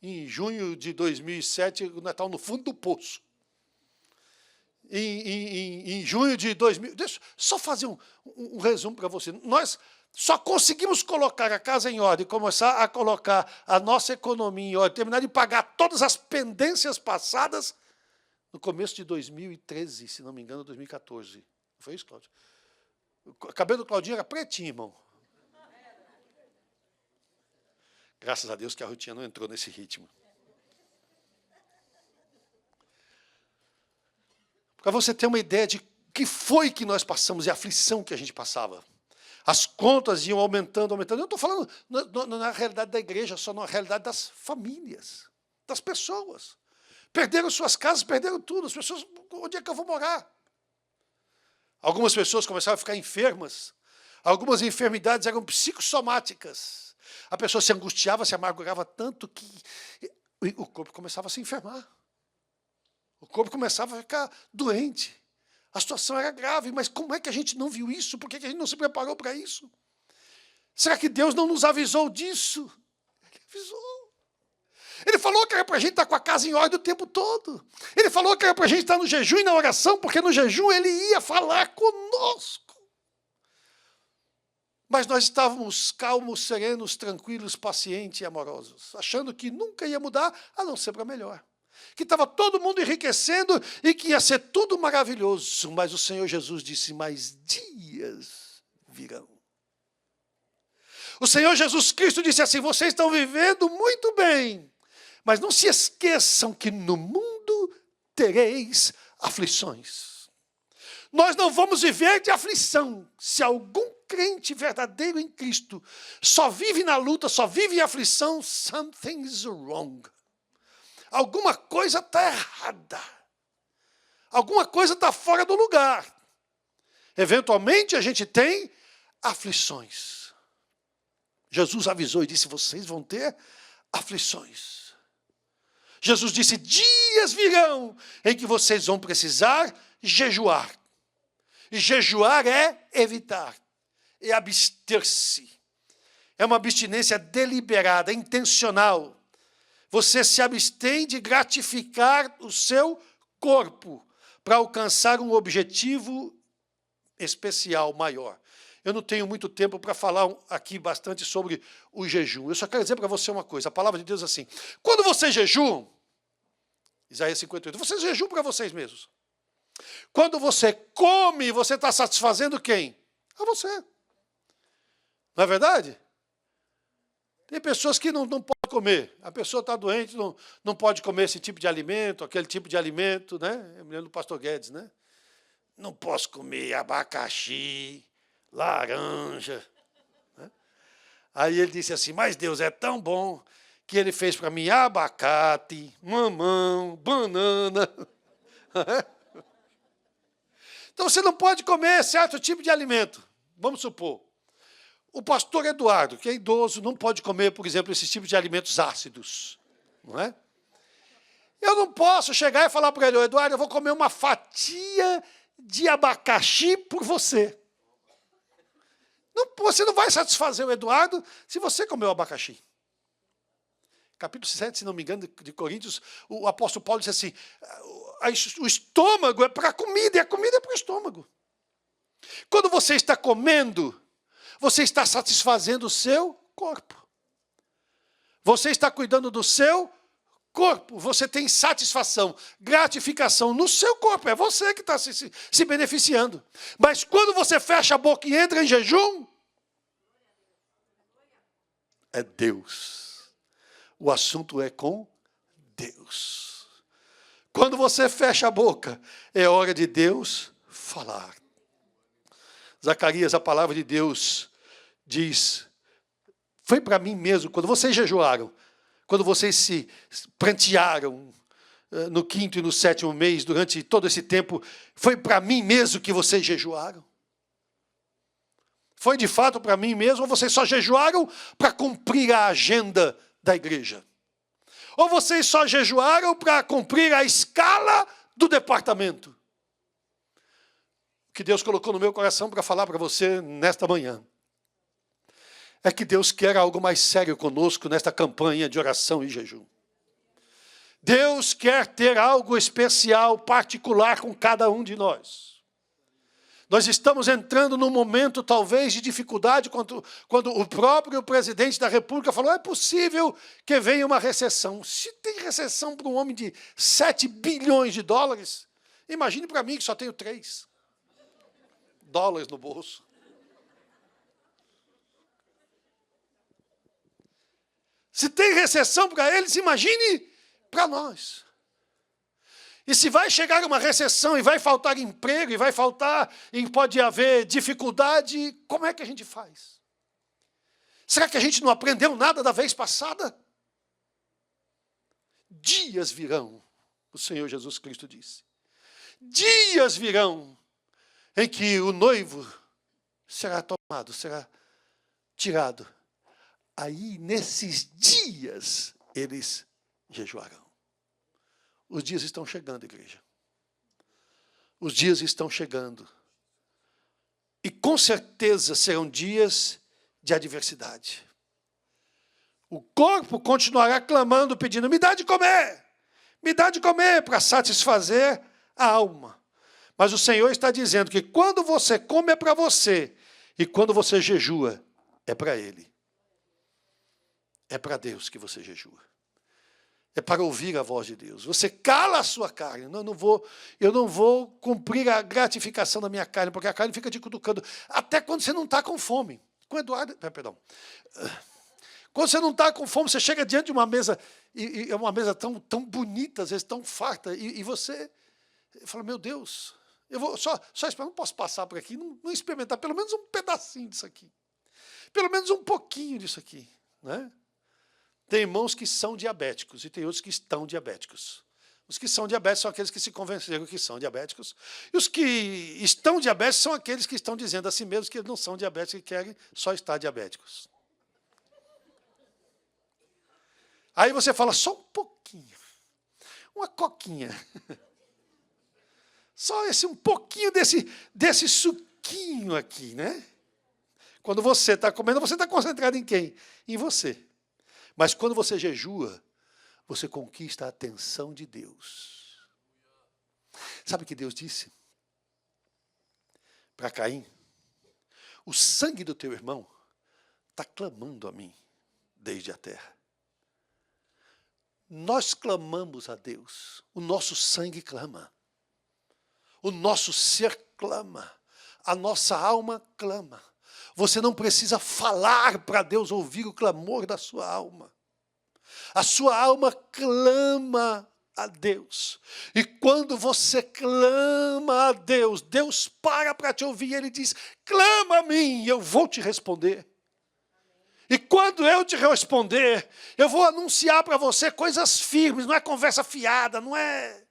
Em junho de 2007, nós estávamos no fundo do poço. Em junho de 2000, deixa eu só fazer um resumo para você. Nós só conseguimos colocar a casa em ordem, começar a colocar a nossa economia em ordem, terminar de pagar todas as pendências passadas, no começo de 2013, se não me engano, 2014. Não foi isso, Cláudio? O cabelo do Claudinho era pretinho, irmão. Graças a Deus que a Rutinha não entrou nesse ritmo. Para você ter uma ideia de que foi que nós passamos e a aflição que a gente passava. As contas iam aumentando, aumentando. Eu não estou falando na realidade da igreja, só na realidade das famílias, das pessoas. Perderam suas casas, perderam tudo. As pessoas, onde é que eu vou morar? Algumas pessoas começaram a ficar enfermas. Algumas enfermidades eram psicossomáticas. A pessoa se angustiava, se amargurava tanto que o corpo começava a se enfermar. O corpo começava a ficar doente. A situação era grave, mas como é que a gente não viu isso? Por que a gente não se preparou para isso? Será que Deus não nos avisou disso? Ele avisou. Ele falou que era para a gente estar com a casa em ordem o tempo todo. Ele falou que era para a gente estar no jejum e na oração, porque no jejum ele ia falar conosco. Mas nós estávamos calmos, serenos, tranquilos, pacientes e amorosos, achando que nunca ia mudar, a não ser para melhor. Que estava todo mundo enriquecendo e que ia ser tudo maravilhoso. Mas o Senhor Jesus disse, mais dias virão. O Senhor Jesus Cristo disse assim, vocês estão vivendo muito bem, mas não se esqueçam que no mundo tereis aflições. Nós não vamos viver de aflição. Se algum crente verdadeiro em Cristo só vive na luta, só vive em aflição, something's wrong. Alguma coisa está errada. Alguma coisa está fora do lugar. Eventualmente a gente tem aflições. Jesus avisou e disse, vocês vão ter aflições. Jesus disse, dias virão em que vocês vão precisar jejuar. E jejuar é evitar, é abster-se. É uma abstinência deliberada, intencional. Você se abstém de gratificar o seu corpo para alcançar um objetivo especial, maior. Eu não tenho muito tempo para falar aqui bastante sobre o jejum. Eu só quero dizer para você uma coisa. A palavra de Deus é assim. Quando vocês jejuam, Isaías 58, vocês jejuam para vocês mesmos. Quando você come, você está satisfazendo quem? A você. Não é verdade? Tem pessoas que não podem comer. A pessoa está doente, não pode comer esse tipo de alimento, aquele tipo de alimento, né? Eu me lembro do pastor Guedes, né? Não posso comer abacaxi, laranja. Né? Aí ele disse assim, mas Deus é tão bom que ele fez para mim abacate, mamão, banana. Então você não pode comer certo tipo de alimento. Vamos supor. O pastor Eduardo, que é idoso, não pode comer, por exemplo, esse tipo de alimentos ácidos. Não é? Eu não posso chegar e falar para ele, Eduardo, eu vou comer uma fatia de abacaxi por você. Não, você não vai satisfazer o Eduardo se você comer o abacaxi. Capítulo 7, se não me engano, de Coríntios, o apóstolo Paulo disse assim, o estômago é para a comida, e a comida é para o estômago. Quando você está comendo, você está satisfazendo o seu corpo. Você está cuidando do seu corpo. Você tem satisfação, gratificação no seu corpo. É você que está se beneficiando. Mas quando você fecha a boca e entra em jejum, é Deus. O assunto é com Deus. Quando você fecha a boca, é hora de Deus falar. Zacarias, a palavra de Deus, diz, foi para mim mesmo, quando vocês jejuaram, quando vocês se prantearam no 5º e no 7º mês, durante todo esse tempo, foi para mim mesmo que vocês jejuaram? Foi de fato para mim mesmo, ou vocês só jejuaram para cumprir a agenda da igreja? Ou vocês só jejuaram para cumprir a escala do departamento? O que Deus colocou no meu coração para falar para você nesta manhã é que Deus quer algo mais sério conosco nesta campanha de oração e jejum. Deus quer ter algo especial, particular com cada um de nós. Nós estamos entrando num momento, talvez, de dificuldade, quando o próprio presidente da República falou, é possível que venha uma recessão. Se tem recessão para um homem de 7 bilhões de dólares, imagine para mim que só tenho 3 dólares no bolso. Se tem recessão para eles, imagine para nós. E se vai chegar uma recessão e vai faltar emprego, e vai faltar, e pode haver dificuldade, como é que a gente faz? Será que a gente não aprendeu nada da vez passada? Dias virão, o Senhor Jesus Cristo disse. Dias virão em que o noivo será tomado, será tirado. Aí, nesses dias, eles jejuarão. Os dias estão chegando, igreja. Os dias estão chegando. E com certeza serão dias de adversidade. O corpo continuará clamando, pedindo, me dá de comer. Me dá de comer para satisfazer a alma. Mas o Senhor está dizendo que quando você come é para você. E quando você jejua, é para Ele. É para Deus que você jejua. É para ouvir a voz de Deus. Você cala a sua carne. Eu não vou cumprir a gratificação da minha carne, porque a carne fica te cutucando. Até quando você não está com fome. Com Eduardo, perdão. Quando você não está com fome, você chega diante de uma mesa, e é uma mesa tão bonita, às vezes tão farta, e você fala, meu Deus, eu vou só esperar, não posso passar por aqui, não experimentar pelo menos um pedacinho disso aqui. Pelo menos um pouquinho disso aqui. Né? Tem irmãos que são diabéticos e tem outros que estão diabéticos. Os que são diabéticos são aqueles que se convenceram que são diabéticos. E os que estão diabéticos são aqueles que estão dizendo a si mesmos que eles não são diabéticos e querem só estar diabéticos. Aí você fala, só um pouquinho. Uma coquinha. Só um pouquinho desse suquinho aqui, né? Quando você está comendo, você está concentrado em quem? Em você. Mas quando você jejua, você conquista a atenção de Deus. Sabe o que Deus disse para Caim? O sangue do teu irmão está clamando a mim desde a terra. Nós clamamos a Deus, o nosso sangue clama, o nosso ser clama, a nossa alma clama. Você não precisa falar para Deus ouvir o clamor da sua alma. A sua alma clama a Deus. E quando você clama a Deus, Deus para te ouvir e Ele diz, clama a mim e eu vou te responder. E quando eu te responder, eu vou anunciar para você coisas firmes, não é conversa fiada, não é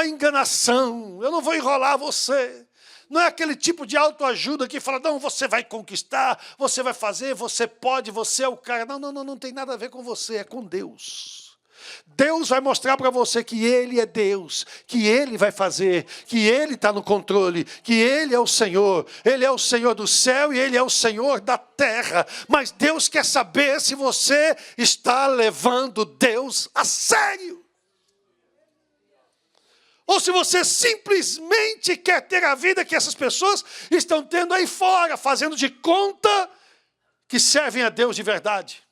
enganação, eu não vou enrolar você. Não é aquele tipo de autoajuda que fala, não, você vai conquistar, você vai fazer, você pode, você é o cara. Não tem nada a ver com você, é com Deus. Deus vai mostrar para você que Ele é Deus, que Ele vai fazer, que Ele está no controle, que Ele é o Senhor do céu e Ele é o Senhor da terra. Mas Deus quer saber se você está levando Deus a sério. Ou se você simplesmente quer ter a vida que essas pessoas estão tendo aí fora, fazendo de conta que servem a Deus de verdade.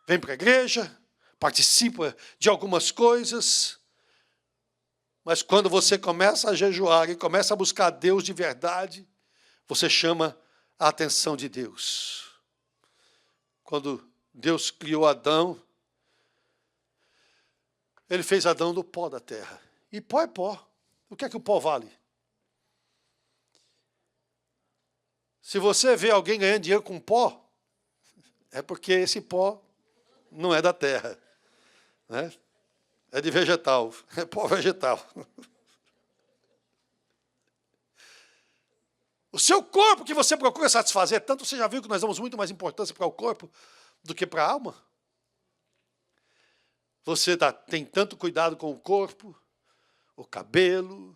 Vem para a igreja, participa de algumas coisas, mas quando você começa a jejuar e começa a buscar Deus de verdade, você chama a atenção de Deus. Quando Deus criou Adão, Ele fez Adão do pó da terra. E pó é pó. O que é que o pó vale? Se você vê alguém ganhando dinheiro com pó, é porque esse pó não é da terra, né? É de vegetal, é pó vegetal. O seu corpo que você procura satisfazer, tanto você já viu que nós damos muito mais importância para o corpo do que para a alma? Você tem tanto cuidado com o corpo, o cabelo,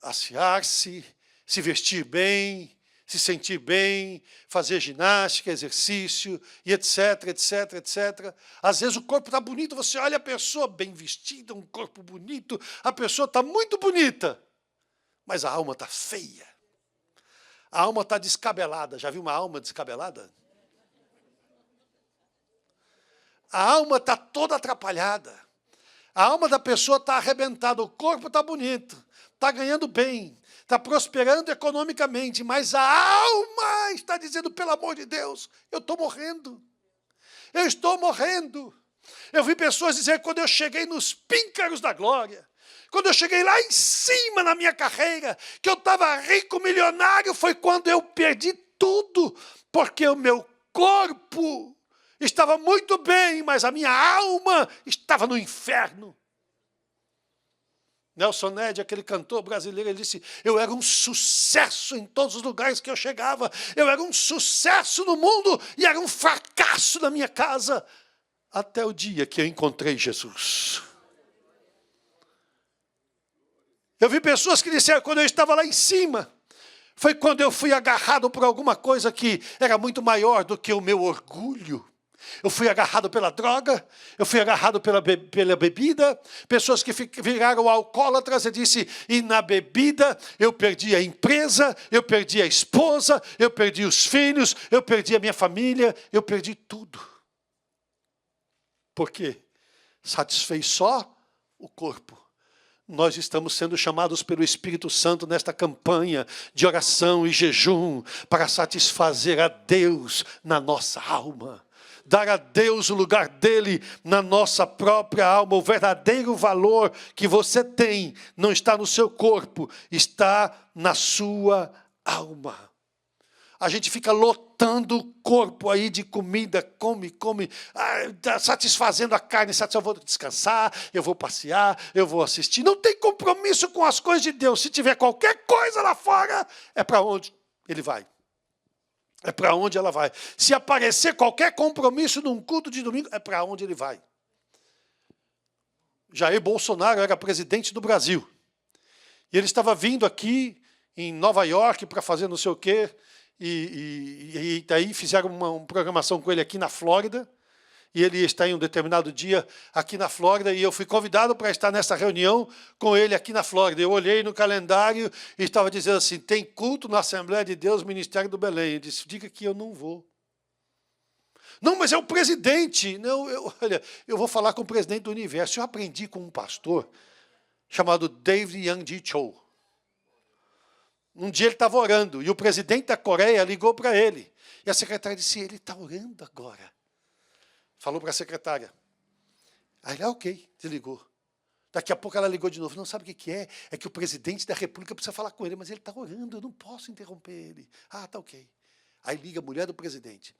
assear-se, se vestir bem, se sentir bem, fazer ginástica, exercício, e etc, etc, etc. Às vezes o corpo está bonito, você olha a pessoa bem vestida, um corpo bonito, a pessoa está muito bonita, mas a alma está feia. A alma está descabelada. Já viu uma alma descabelada? A alma está toda atrapalhada. A alma da pessoa está arrebentada, o corpo está bonito, está ganhando bem, está prosperando economicamente, mas a alma está dizendo, pelo amor de Deus, eu estou morrendo. Eu estou morrendo. Eu vi pessoas dizer, quando eu cheguei nos píncaros da glória, quando eu cheguei lá em cima na minha carreira, que eu estava rico, milionário, foi quando eu perdi tudo, porque o meu corpo estava muito bem, mas a minha alma estava no inferno. Nelson Ned, aquele cantor brasileiro, ele disse, eu era um sucesso em todos os lugares que eu chegava, eu era um sucesso no mundo e era um fracasso na minha casa, até o dia que eu encontrei Jesus. Eu vi pessoas que disseram, quando eu estava lá em cima, foi quando eu fui agarrado por alguma coisa que era muito maior do que o meu orgulho. Eu fui agarrado pela droga, eu fui agarrado pela bebida, pessoas que viraram alcoólatras, eu disse, e na bebida eu perdi a empresa, eu perdi a esposa, eu perdi os filhos, eu perdi a minha família, eu perdi tudo. Por quê? Satisfez só o corpo. Nós estamos sendo chamados pelo Espírito Santo nesta campanha de oração e jejum para satisfazer a Deus na nossa alma. Dar a Deus o lugar dele na nossa própria alma. O verdadeiro valor que você tem não está no seu corpo, está na sua alma. A gente fica lotando o corpo aí de comida, come, satisfazendo a carne, eu vou descansar, eu vou passear, eu vou assistir. Não tem compromisso com as coisas de Deus. Se tiver qualquer coisa lá fora, é para onde ele vai. É para onde ela vai. Se aparecer qualquer compromisso num culto de domingo, é para onde ele vai. Jair Bolsonaro era presidente do Brasil. E ele estava vindo aqui em Nova York para fazer não sei o quê. E daí fizeram uma programação com ele aqui na Flórida. E ele está em um determinado dia aqui na Flórida, e eu fui convidado para estar nessa reunião com ele aqui na Flórida. Eu olhei no calendário e estava dizendo assim, tem culto na Assembleia de Deus, Ministério do Belém. Eu disse, diga que eu não vou. Não, mas é o presidente. Não, olha, eu vou falar com o presidente do universo. Eu aprendi com um pastor chamado David Yang-Ji Cho. Um dia ele estava orando, e o presidente da Coreia ligou para ele. E a secretária disse, ele está orando agora. Falou para a secretária. Aí ela, ok, desligou. Daqui a pouco ela ligou de novo. Não, sabe o que é? É que o presidente da República precisa falar com ele, mas ele está orando, eu não posso interromper ele. Ah, tá ok. Aí liga a mulher do presidente.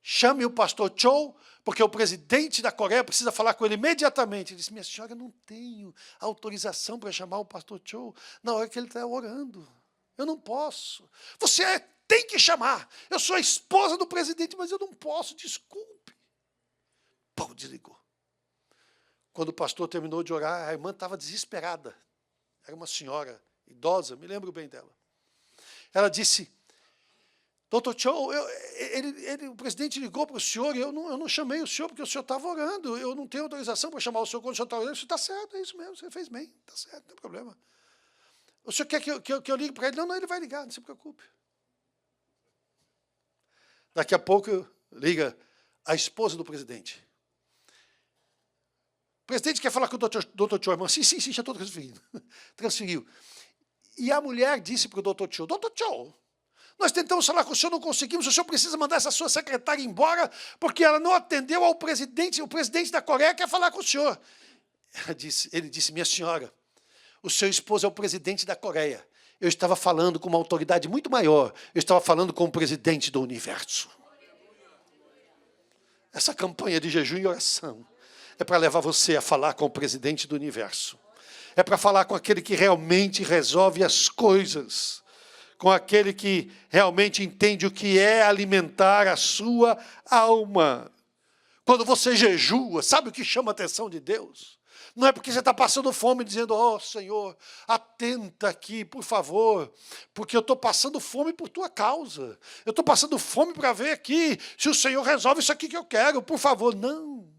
Chame o pastor Cho, porque o presidente da Coreia precisa falar com ele imediatamente. Ele disse, minha senhora, eu não tenho autorização para chamar o pastor Cho na hora que ele está orando. Eu não posso. Você tem que chamar. Eu sou a esposa do presidente, mas eu não posso, desculpe. Pô, desligou. Quando o pastor terminou de orar, a irmã estava desesperada. Era uma senhora idosa, me lembro bem dela. Ela disse, doutor Cho, o presidente ligou para o senhor, e eu não chamei o senhor porque o senhor estava orando. Eu não tenho autorização para chamar o senhor quando o senhor está orando. Isso está certo, é isso mesmo, você fez bem, está certo, não tem problema. O senhor quer que eu ligue para ele? Não, ele vai ligar, não se preocupe. Daqui a pouco liga a esposa do presidente. O presidente quer falar com o doutor Cho, irmão. Sim, já estou transferindo. Transferiu. E a mulher disse para o doutor Cho, doutor Cho, nós tentamos falar com o senhor, não conseguimos, o senhor precisa mandar essa sua secretária embora, porque ela não atendeu ao presidente, o presidente da Coreia quer falar com o senhor. Ele disse, minha senhora, o seu esposo é o presidente da Coreia. Eu estava falando com uma autoridade muito maior, eu estava falando com o presidente do universo. Essa campanha de jejum e oração é para levar você a falar com o presidente do universo. É para falar com aquele que realmente resolve as coisas. Com aquele que realmente entende o que é alimentar a sua alma. Quando você jejua, sabe o que chama a atenção de Deus? Não é porque você está passando fome dizendo, ó Senhor, atenta aqui, por favor, porque eu estou passando fome por tua causa. Eu estou passando fome para ver aqui se o Senhor resolve isso aqui que eu quero, por favor. Não.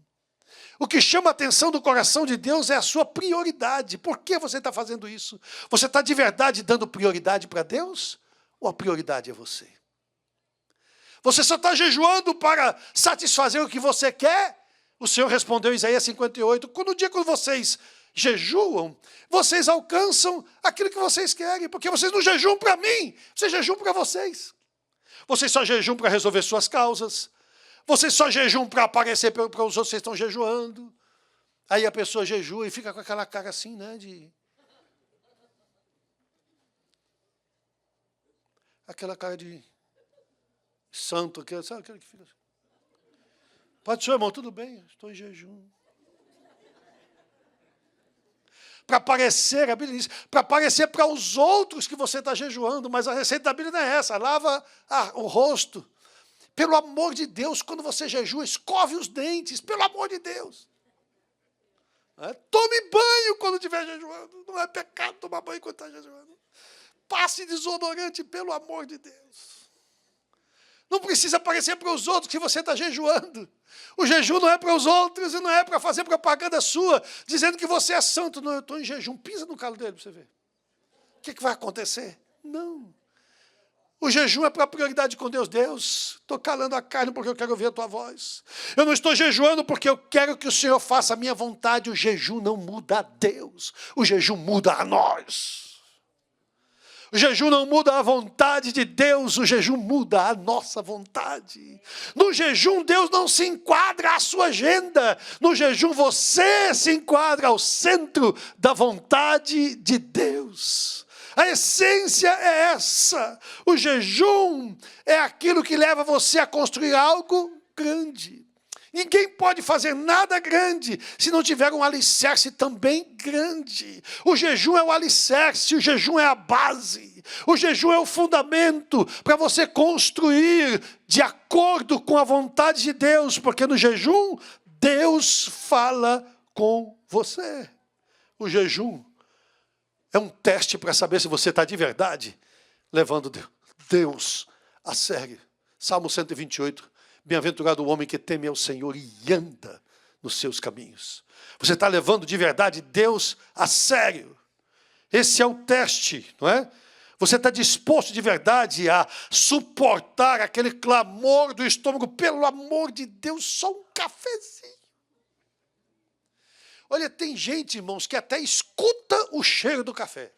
O que chama a atenção do coração de Deus é a sua prioridade. Por que você está fazendo isso? Você está de verdade dando prioridade para Deus? Ou a prioridade é você? Você só está jejuando para satisfazer o que você quer? O Senhor respondeu em Isaías 58, no dia que vocês jejuam, vocês alcançam aquilo que vocês querem, porque vocês não jejuam para mim, vocês jejuam para vocês. Vocês só jejuam para resolver suas causas, vocês só jejuam para aparecer para os outros, vocês estão jejuando. Aí a pessoa jejua e fica com aquela cara assim, né, aquela cara de santo, sabe aquele que fica assim? Pode ser, irmão, tudo bem, estou em jejum. Para aparecer, a Bíblia diz, para aparecer para os outros que você está jejuando, mas a receita da Bíblia não é essa, lava o rosto. Pelo amor de Deus, quando você jejua, escove os dentes, pelo amor de Deus. Tome banho quando estiver jejuando, não é pecado tomar banho quando está jejuando. Passe desodorante, pelo amor de Deus. Não precisa aparecer para os outros que você está jejuando. O jejum não é para os outros e não é para fazer propaganda sua, dizendo que você é santo. Não, eu estou em jejum. Pisa no calo dele para você ver. O que vai acontecer? Não. O jejum é para a prioridade com Deus. Deus, estou calando a carne porque eu quero ouvir a tua voz. Eu não estou jejuando porque eu quero que o Senhor faça a minha vontade. O jejum não muda a Deus. O jejum muda a nós. O jejum não muda a vontade de Deus, o jejum muda a nossa vontade. No jejum, Deus não se enquadra à sua agenda. No jejum, você se enquadra ao centro da vontade de Deus. A essência é essa. O jejum é aquilo que leva você a construir algo grande. Ninguém pode fazer nada grande se não tiver um alicerce também grande. O jejum é o alicerce, o jejum é a base, o jejum é o fundamento para você construir de acordo com a vontade de Deus, porque no jejum Deus fala com você. O jejum é um teste para saber se você está de verdade levando Deus a sério. Salmo 128. Bem-aventurado o homem que teme ao Senhor e anda nos seus caminhos. Você está levando de verdade Deus a sério. Esse é o teste, não é? Você está disposto de verdade a suportar aquele clamor do estômago, pelo amor de Deus, só um cafezinho. Olha, tem gente, irmãos, que até escuta o cheiro do café.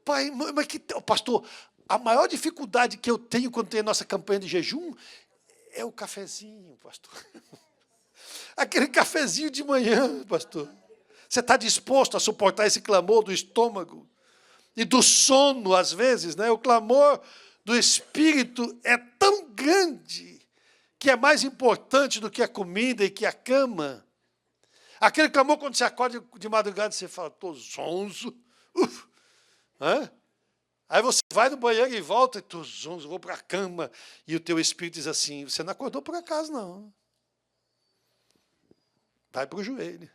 Pai, mas que pastor, a maior dificuldade que eu tenho quando tem a nossa campanha de jejum é o cafezinho, pastor. Aquele cafezinho de manhã, pastor. Você está disposto a suportar esse clamor do estômago e do sono, às vezes, né? O clamor do espírito é tão grande que é mais importante do que a comida e que a cama. Aquele clamor, quando você acorda de madrugada, você fala, estou zonzo. Aí você vai no banheiro e volta, e estou zonzo, vou para a cama. E o teu espírito diz assim, você não acordou por acaso, não. Vai para o joelho.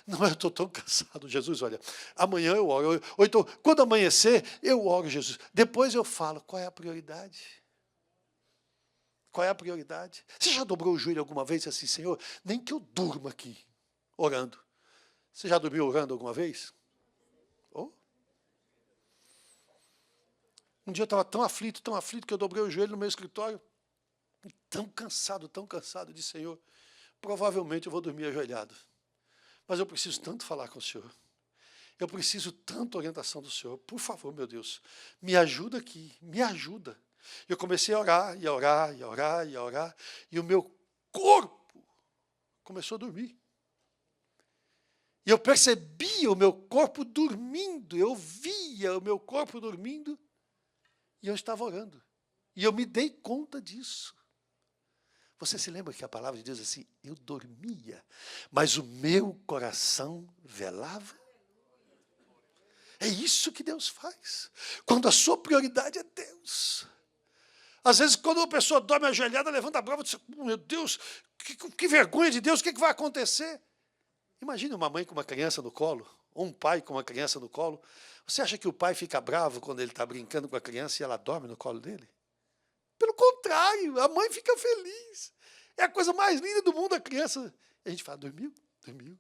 Não, eu estou tão cansado. Jesus, olha, amanhã eu oro. Ou então, quando amanhecer, eu oro, Jesus. Depois eu falo, qual é a prioridade? Qual é a prioridade? Você já dobrou o joelho alguma vez assim, Senhor? Nem que eu durma aqui, orando. Você já dormiu orando alguma vez? Oh. Um dia eu estava tão aflito, que eu dobrei o joelho no meu escritório. Tão cansado, de Senhor. Provavelmente eu vou dormir ajoelhado. Mas eu preciso tanto falar com o Senhor. Eu preciso tanto orientação do Senhor. Por favor, meu Deus, me ajuda aqui, me ajuda. Eu comecei a orar, e a orar, e a orar, e a orar, e o meu corpo começou a dormir. E eu percebia o meu corpo dormindo, eu via o meu corpo dormindo, e eu estava orando. E eu me dei conta disso. Você se lembra que a palavra de Deus diz assim, eu dormia, mas o meu coração velava? É isso que Deus faz. Quando a sua prioridade é Deus. Às vezes, quando uma pessoa dorme ajoelhada, levanta a brava e diz, meu Deus, que vergonha de Deus, o que vai acontecer? Imagine uma mãe com uma criança no colo, ou um pai com uma criança no colo. Você acha que o pai fica bravo quando ele está brincando com a criança e ela dorme no colo dele? Pelo contrário, a mãe fica feliz. É a coisa mais linda do mundo, a criança. E a gente fala, dormiu? Dormiu.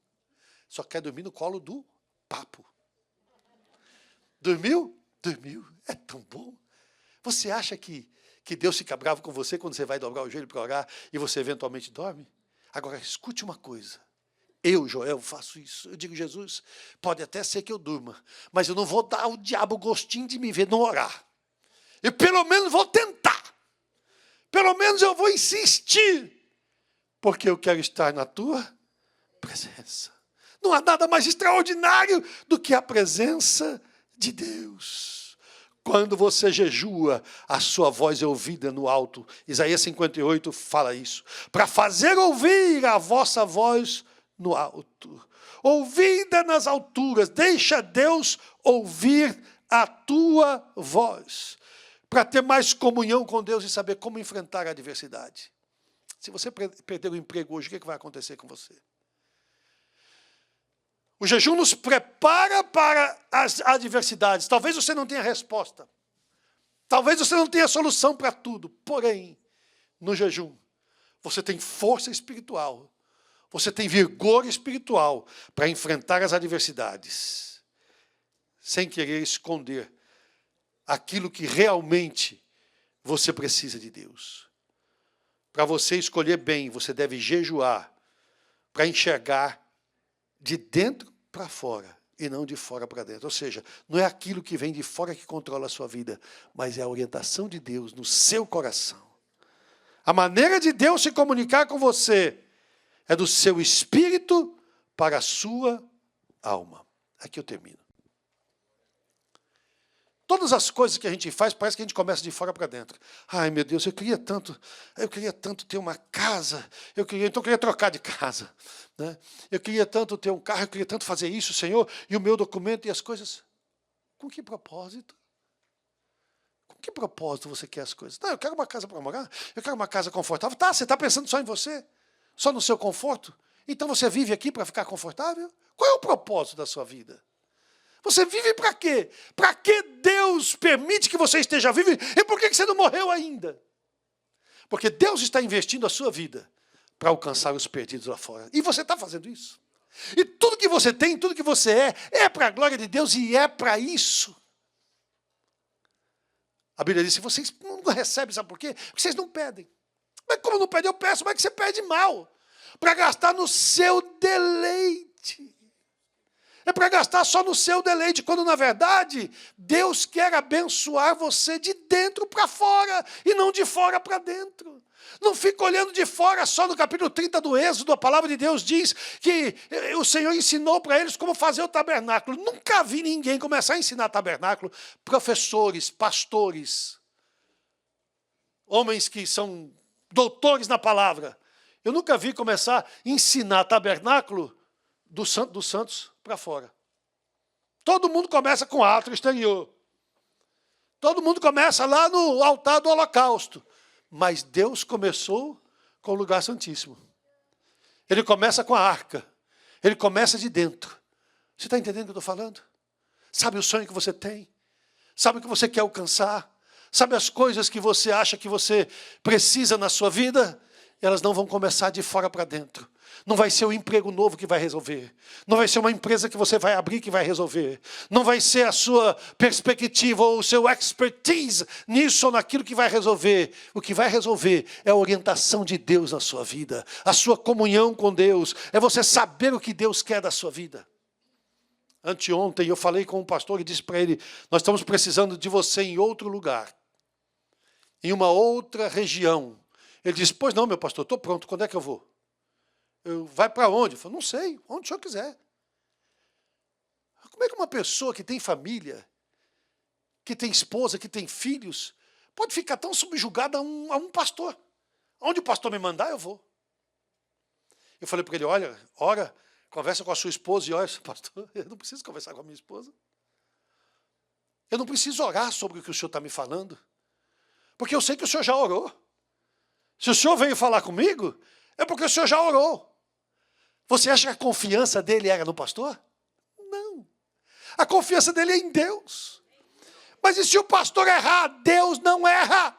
Só quer dormir no colo do papo. Dormiu? Dormiu. É tão bom. Você acha que Deus fica bravo com você quando você vai dobrar o joelho para orar e você eventualmente dorme? Agora, escute uma coisa. Eu, Joel, faço isso. Eu digo, Jesus, pode até ser que eu durma, mas eu não vou dar ao diabo o gostinho de me ver não orar. Eu pelo menos vou tentar. Pelo menos eu vou insistir, porque eu quero estar na tua presença. Não há nada mais extraordinário do que a presença de Deus. Quando você jejua, a sua voz é ouvida no alto. Isaías 58 fala isso. Para fazer ouvir a vossa voz no alto. Ouvida nas alturas. Deixa Deus ouvir a tua voz. Para ter mais comunhão com Deus e saber como enfrentar a adversidade. Se você perder o emprego hoje, o que vai acontecer com você? O jejum nos prepara para as adversidades. Talvez você não tenha resposta. Talvez você não tenha solução para tudo. Porém, no jejum, você tem força espiritual. Você tem vigor espiritual para enfrentar as adversidades. Sem querer esconder aquilo que realmente você precisa de Deus. Para você escolher bem, você deve jejuar para enxergar de dentro para fora e não de fora para dentro. Ou seja, não é aquilo que vem de fora que controla a sua vida, mas é a orientação de Deus no seu coração. A maneira de Deus se comunicar com você é do seu espírito para a sua alma. Aqui eu termino. Todas as coisas que a gente faz, parece que a gente começa de fora para dentro. Ai, meu Deus, eu queria tanto ter uma casa, então eu queria trocar de casa. Né? Eu queria tanto ter um carro, eu queria tanto fazer isso, Senhor, e o meu documento e as coisas. Com que propósito? Com que propósito você quer as coisas? Não, eu quero uma casa para morar, eu quero uma casa confortável. Tá, você está pensando só em você? Só no seu conforto? Então você vive aqui para ficar confortável? Qual é o propósito da sua vida? Você vive para quê? Para que Deus permite que você esteja vivo? E por que você não morreu ainda? Porque Deus está investindo a sua vida para alcançar os perdidos lá fora. E você está fazendo isso. E tudo que você tem, tudo que você é para a glória de Deus e é para isso. A Bíblia diz, se vocês não recebem, sabe por quê? Porque vocês não pedem. Mas como não pedem, eu peço, mas é que você pede mal. Para gastar no seu deleite. É para gastar só no seu deleite, quando na verdade Deus quer abençoar você de dentro para fora e não de fora para dentro. Não fica olhando de fora, só no capítulo 30 do Êxodo, a palavra de Deus diz que o Senhor ensinou para eles como fazer o tabernáculo. Nunca vi ninguém começar a ensinar tabernáculo, professores, pastores, homens que são doutores na palavra. Eu nunca vi começar a ensinar tabernáculo dos santos para fora. Todo mundo começa com átrio exterior. Todo mundo começa lá no altar do holocausto. Mas Deus começou com o lugar santíssimo. Ele começa com a arca. Ele começa de dentro. Você está entendendo o que eu estou falando? Sabe o sonho que você tem? Sabe o que você quer alcançar? Sabe as coisas que você acha que você precisa na sua vida? Elas não vão começar de fora para dentro. Não vai ser o emprego novo que vai resolver. Não vai ser uma empresa que você vai abrir que vai resolver. Não vai ser a sua perspectiva ou o seu expertise nisso ou naquilo que vai resolver. O que vai resolver é a orientação de Deus na sua vida. A sua comunhão com Deus. É você saber o que Deus quer da sua vida. Anteontem eu falei com um pastor e disse para ele, nós estamos precisando de você em outro lugar. Em uma outra região. Ele disse, pois não, meu pastor, estou pronto, quando é que eu vou? Vai para onde? Eu falei, não sei, onde o senhor quiser. Como é que uma pessoa que tem família, que tem esposa, que tem filhos, pode ficar tão subjugada a um pastor? Onde o pastor me mandar, eu vou. Eu falei para ele, olha, ora, conversa com a sua esposa e olha, pastor, eu não preciso conversar com a minha esposa. Eu não preciso orar sobre o que o senhor está me falando, porque eu sei que o senhor já orou. Se o senhor veio falar comigo, é porque o senhor já orou. Você acha que a confiança dele era no pastor? Não. A confiança dele é em Deus. Mas e se o pastor errar? Deus não erra.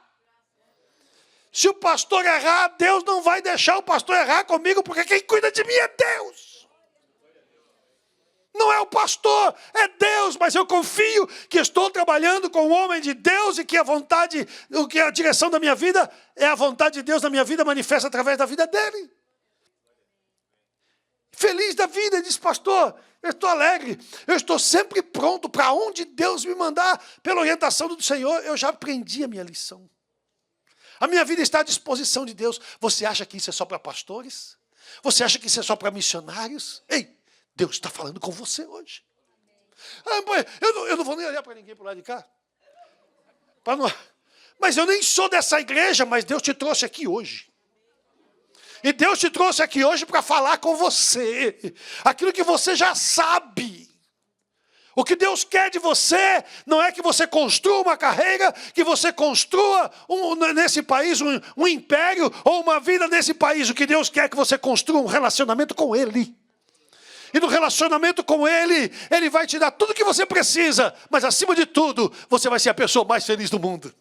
Se o pastor errar, Deus não vai deixar o pastor errar comigo, porque quem cuida de mim é Deus. Não é o pastor, é Deus, mas eu confio que estou trabalhando com um homem de Deus e que a vontade, que a direção da minha vida é a vontade de Deus na minha vida, manifesta através da vida dele. Feliz da vida, ele diz, pastor, eu estou alegre, eu estou sempre pronto para onde Deus me mandar, pela orientação do Senhor, eu já aprendi a minha lição. A minha vida está à disposição de Deus. Você acha que isso é só para pastores? Você acha que isso é só para missionários? Ei, Deus está falando com você hoje. Eu não vou nem olhar para ninguém por lá de cá. Mas eu nem sou dessa igreja, mas Deus te trouxe aqui hoje. E Deus te trouxe aqui hoje para falar com você. Aquilo que você já sabe. O que Deus quer de você não é que você construa uma carreira, que você construa nesse país um império ou uma vida nesse país. O que Deus quer é que você construa um relacionamento com Ele. E no relacionamento com Ele, Ele vai te dar tudo o que você precisa. Mas acima de tudo, você vai ser a pessoa mais feliz do mundo.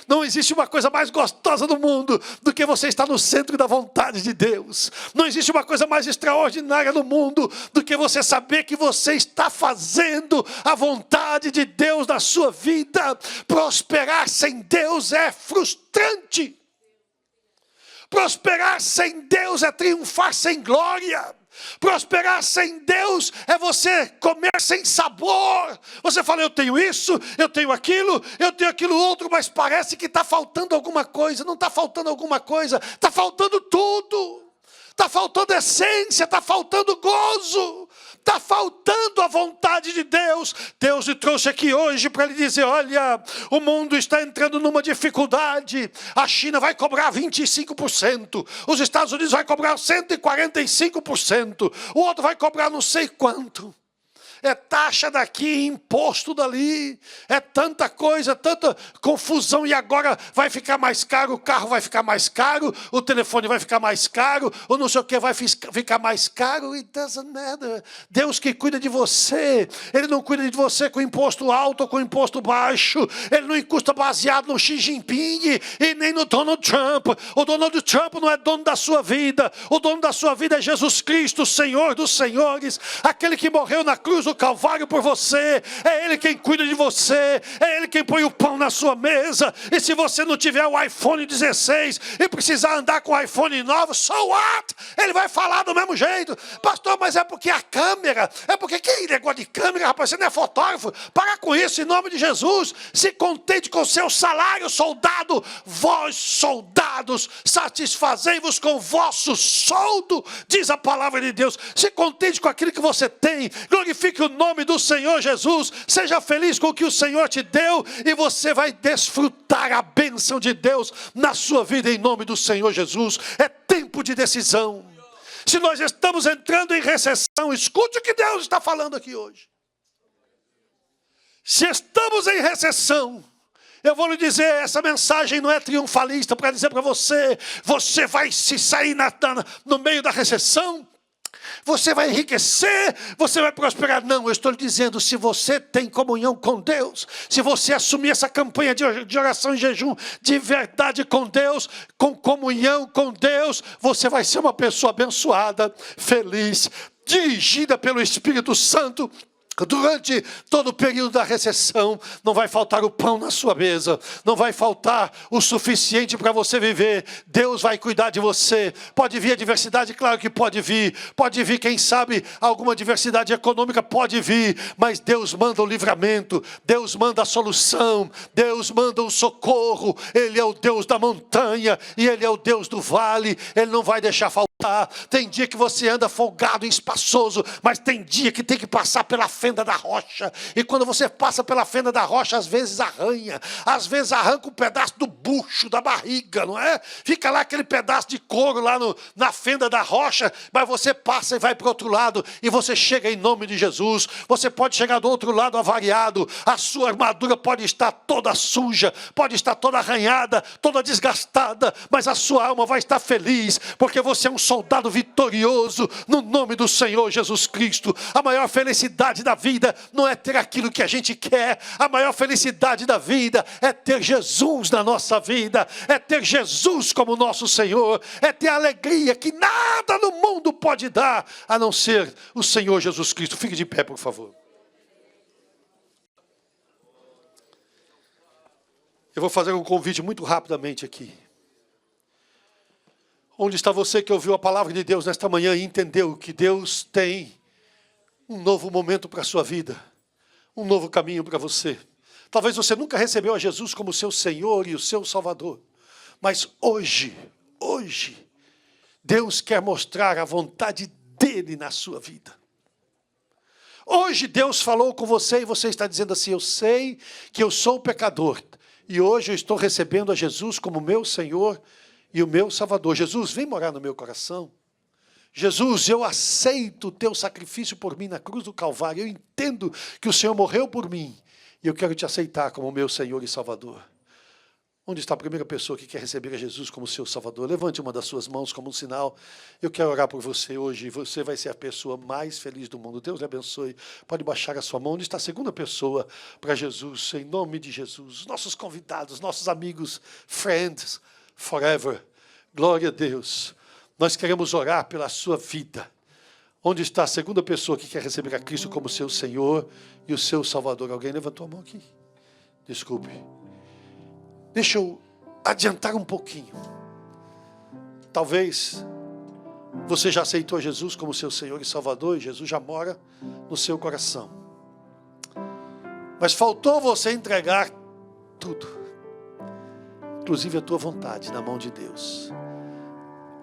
Não existe uma coisa mais gostosa no mundo do que você estar no centro da vontade de Deus. Não existe uma coisa mais extraordinária no mundo do que você saber que você está fazendo a vontade de Deus na sua vida. Prosperar sem Deus é frustrante. Prosperar sem Deus é triunfar sem glória. Prosperar sem Deus é você comer sem sabor. Você fala, eu tenho isso, eu tenho aquilo outro, mas parece que está faltando alguma coisa. Não está faltando alguma coisa, está faltando tudo. Está faltando essência, está faltando gozo, Está faltando a vontade de Deus. Deus lhe trouxe aqui hoje para lhe dizer, olha, o mundo está entrando numa dificuldade. A China vai cobrar 25%. Os Estados Unidos vai cobrar 145%. O outro vai cobrar não sei quanto. É taxa daqui, imposto dali, é tanta coisa, tanta confusão, e agora vai ficar mais caro, o carro vai ficar mais caro, o telefone vai ficar mais caro, ou não sei o que vai ficar mais caro, it doesn't matter. Deus que cuida de você, Ele não cuida de você com imposto alto ou com imposto baixo, Ele não custa baseado no Xi Jinping e nem no Donald Trump. O Donald Trump não é dono da sua vida, o dono da sua vida é Jesus Cristo, o Senhor dos senhores, aquele que morreu na cruz do Calvário por você. É Ele quem cuida de você, é Ele quem põe o pão na sua mesa. E se você não tiver o iPhone 16 e precisar andar com o iPhone 9, so what? Ele vai falar do mesmo jeito. Pastor, mas é porque a câmera, é porque que negócio de câmera, rapaz, você não é fotógrafo? Para com isso em nome de Jesus. Se contente com o seu salário, soldado. Vós, soldados, satisfazei-vos com o vosso soldo, diz a palavra de Deus. Se contente com aquilo que você tem, glorifique o nome do Senhor Jesus, seja feliz com o que o Senhor te deu, e você vai desfrutar a bênção de Deus na sua vida em nome do Senhor Jesus. É tempo de decisão. Se nós estamos entrando em recessão, escute o que Deus está falando aqui hoje. Se estamos em recessão, eu vou lhe dizer, essa mensagem não é triunfalista para dizer para você, você vai se sair no meio da recessão, você vai enriquecer, você vai prosperar. Não, eu estou lhe dizendo, se você tem comunhão com Deus, se você assumir essa campanha de oração e jejum de verdade com Deus, com comunhão com Deus, você vai ser uma pessoa abençoada, feliz, dirigida pelo Espírito Santo. Durante todo o período da recessão, não vai faltar o pão na sua mesa, não vai faltar o suficiente para você viver. Deus vai cuidar de você. Pode vir adversidade, claro que pode vir, quem sabe, alguma adversidade econômica pode vir, mas Deus manda o livramento, Deus manda a solução, Deus manda o socorro. Ele é o Deus da montanha e Ele é o Deus do vale, Ele não vai deixar faltar. Tem dia que você anda folgado e espaçoso, mas tem dia que tem que passar pela fenda da rocha, e quando você passa pela fenda da rocha, às vezes arranha, às vezes arranca um pedaço do bucho, da barriga, não é? Fica lá aquele pedaço de couro lá na fenda da rocha, mas você passa e vai para o outro lado, e você chega em nome de Jesus. Você pode chegar do outro lado avariado, a sua armadura pode estar toda suja, pode estar toda arranhada, toda desgastada, mas a sua alma vai estar feliz, porque você é um soldado vitorioso, no nome do Senhor Jesus Cristo. A maior felicidade da vida não é ter aquilo que a gente quer, a maior felicidade da vida é ter Jesus na nossa vida, é ter Jesus como nosso Senhor, é ter a alegria que nada no mundo pode dar, a não ser o Senhor Jesus Cristo. Fique de pé, por favor. Eu vou fazer um convite muito rapidamente aqui. Onde está você que ouviu a palavra de Deus nesta manhã e entendeu que Deus tem um novo momento para a sua vida, um novo caminho para você? Talvez você nunca recebeu a Jesus como seu Senhor e o seu Salvador, mas hoje, Deus quer mostrar a vontade dEle na sua vida. Hoje Deus falou com você e você está dizendo assim, eu sei que eu sou pecador, e hoje eu estou recebendo a Jesus como meu Senhor e o meu Salvador. Jesus, vem morar no meu coração. Jesus, eu aceito o teu sacrifício por mim na cruz do Calvário. Eu entendo que o Senhor morreu por mim. E eu quero te aceitar como meu Senhor e Salvador. Onde está a primeira pessoa que quer receber a Jesus como seu Salvador? Levante uma das suas mãos como um sinal. Eu quero orar por você hoje. Você vai ser a pessoa mais feliz do mundo. Deus lhe abençoe. Pode baixar a sua mão. Onde está a segunda pessoa para Jesus? Em nome de Jesus. Nossos convidados, nossos amigos, friends, forever. Glória a Deus. Nós queremos orar pela sua vida. Onde está a segunda pessoa que quer receber a Cristo como seu Senhor e o seu Salvador? Alguém levantou a mão aqui? Desculpe. Deixa eu adiantar um pouquinho. Talvez você já aceitou Jesus como seu Senhor e Salvador, e Jesus já mora no seu coração. Mas faltou você entregar tudo, inclusive a tua vontade, na mão de Deus.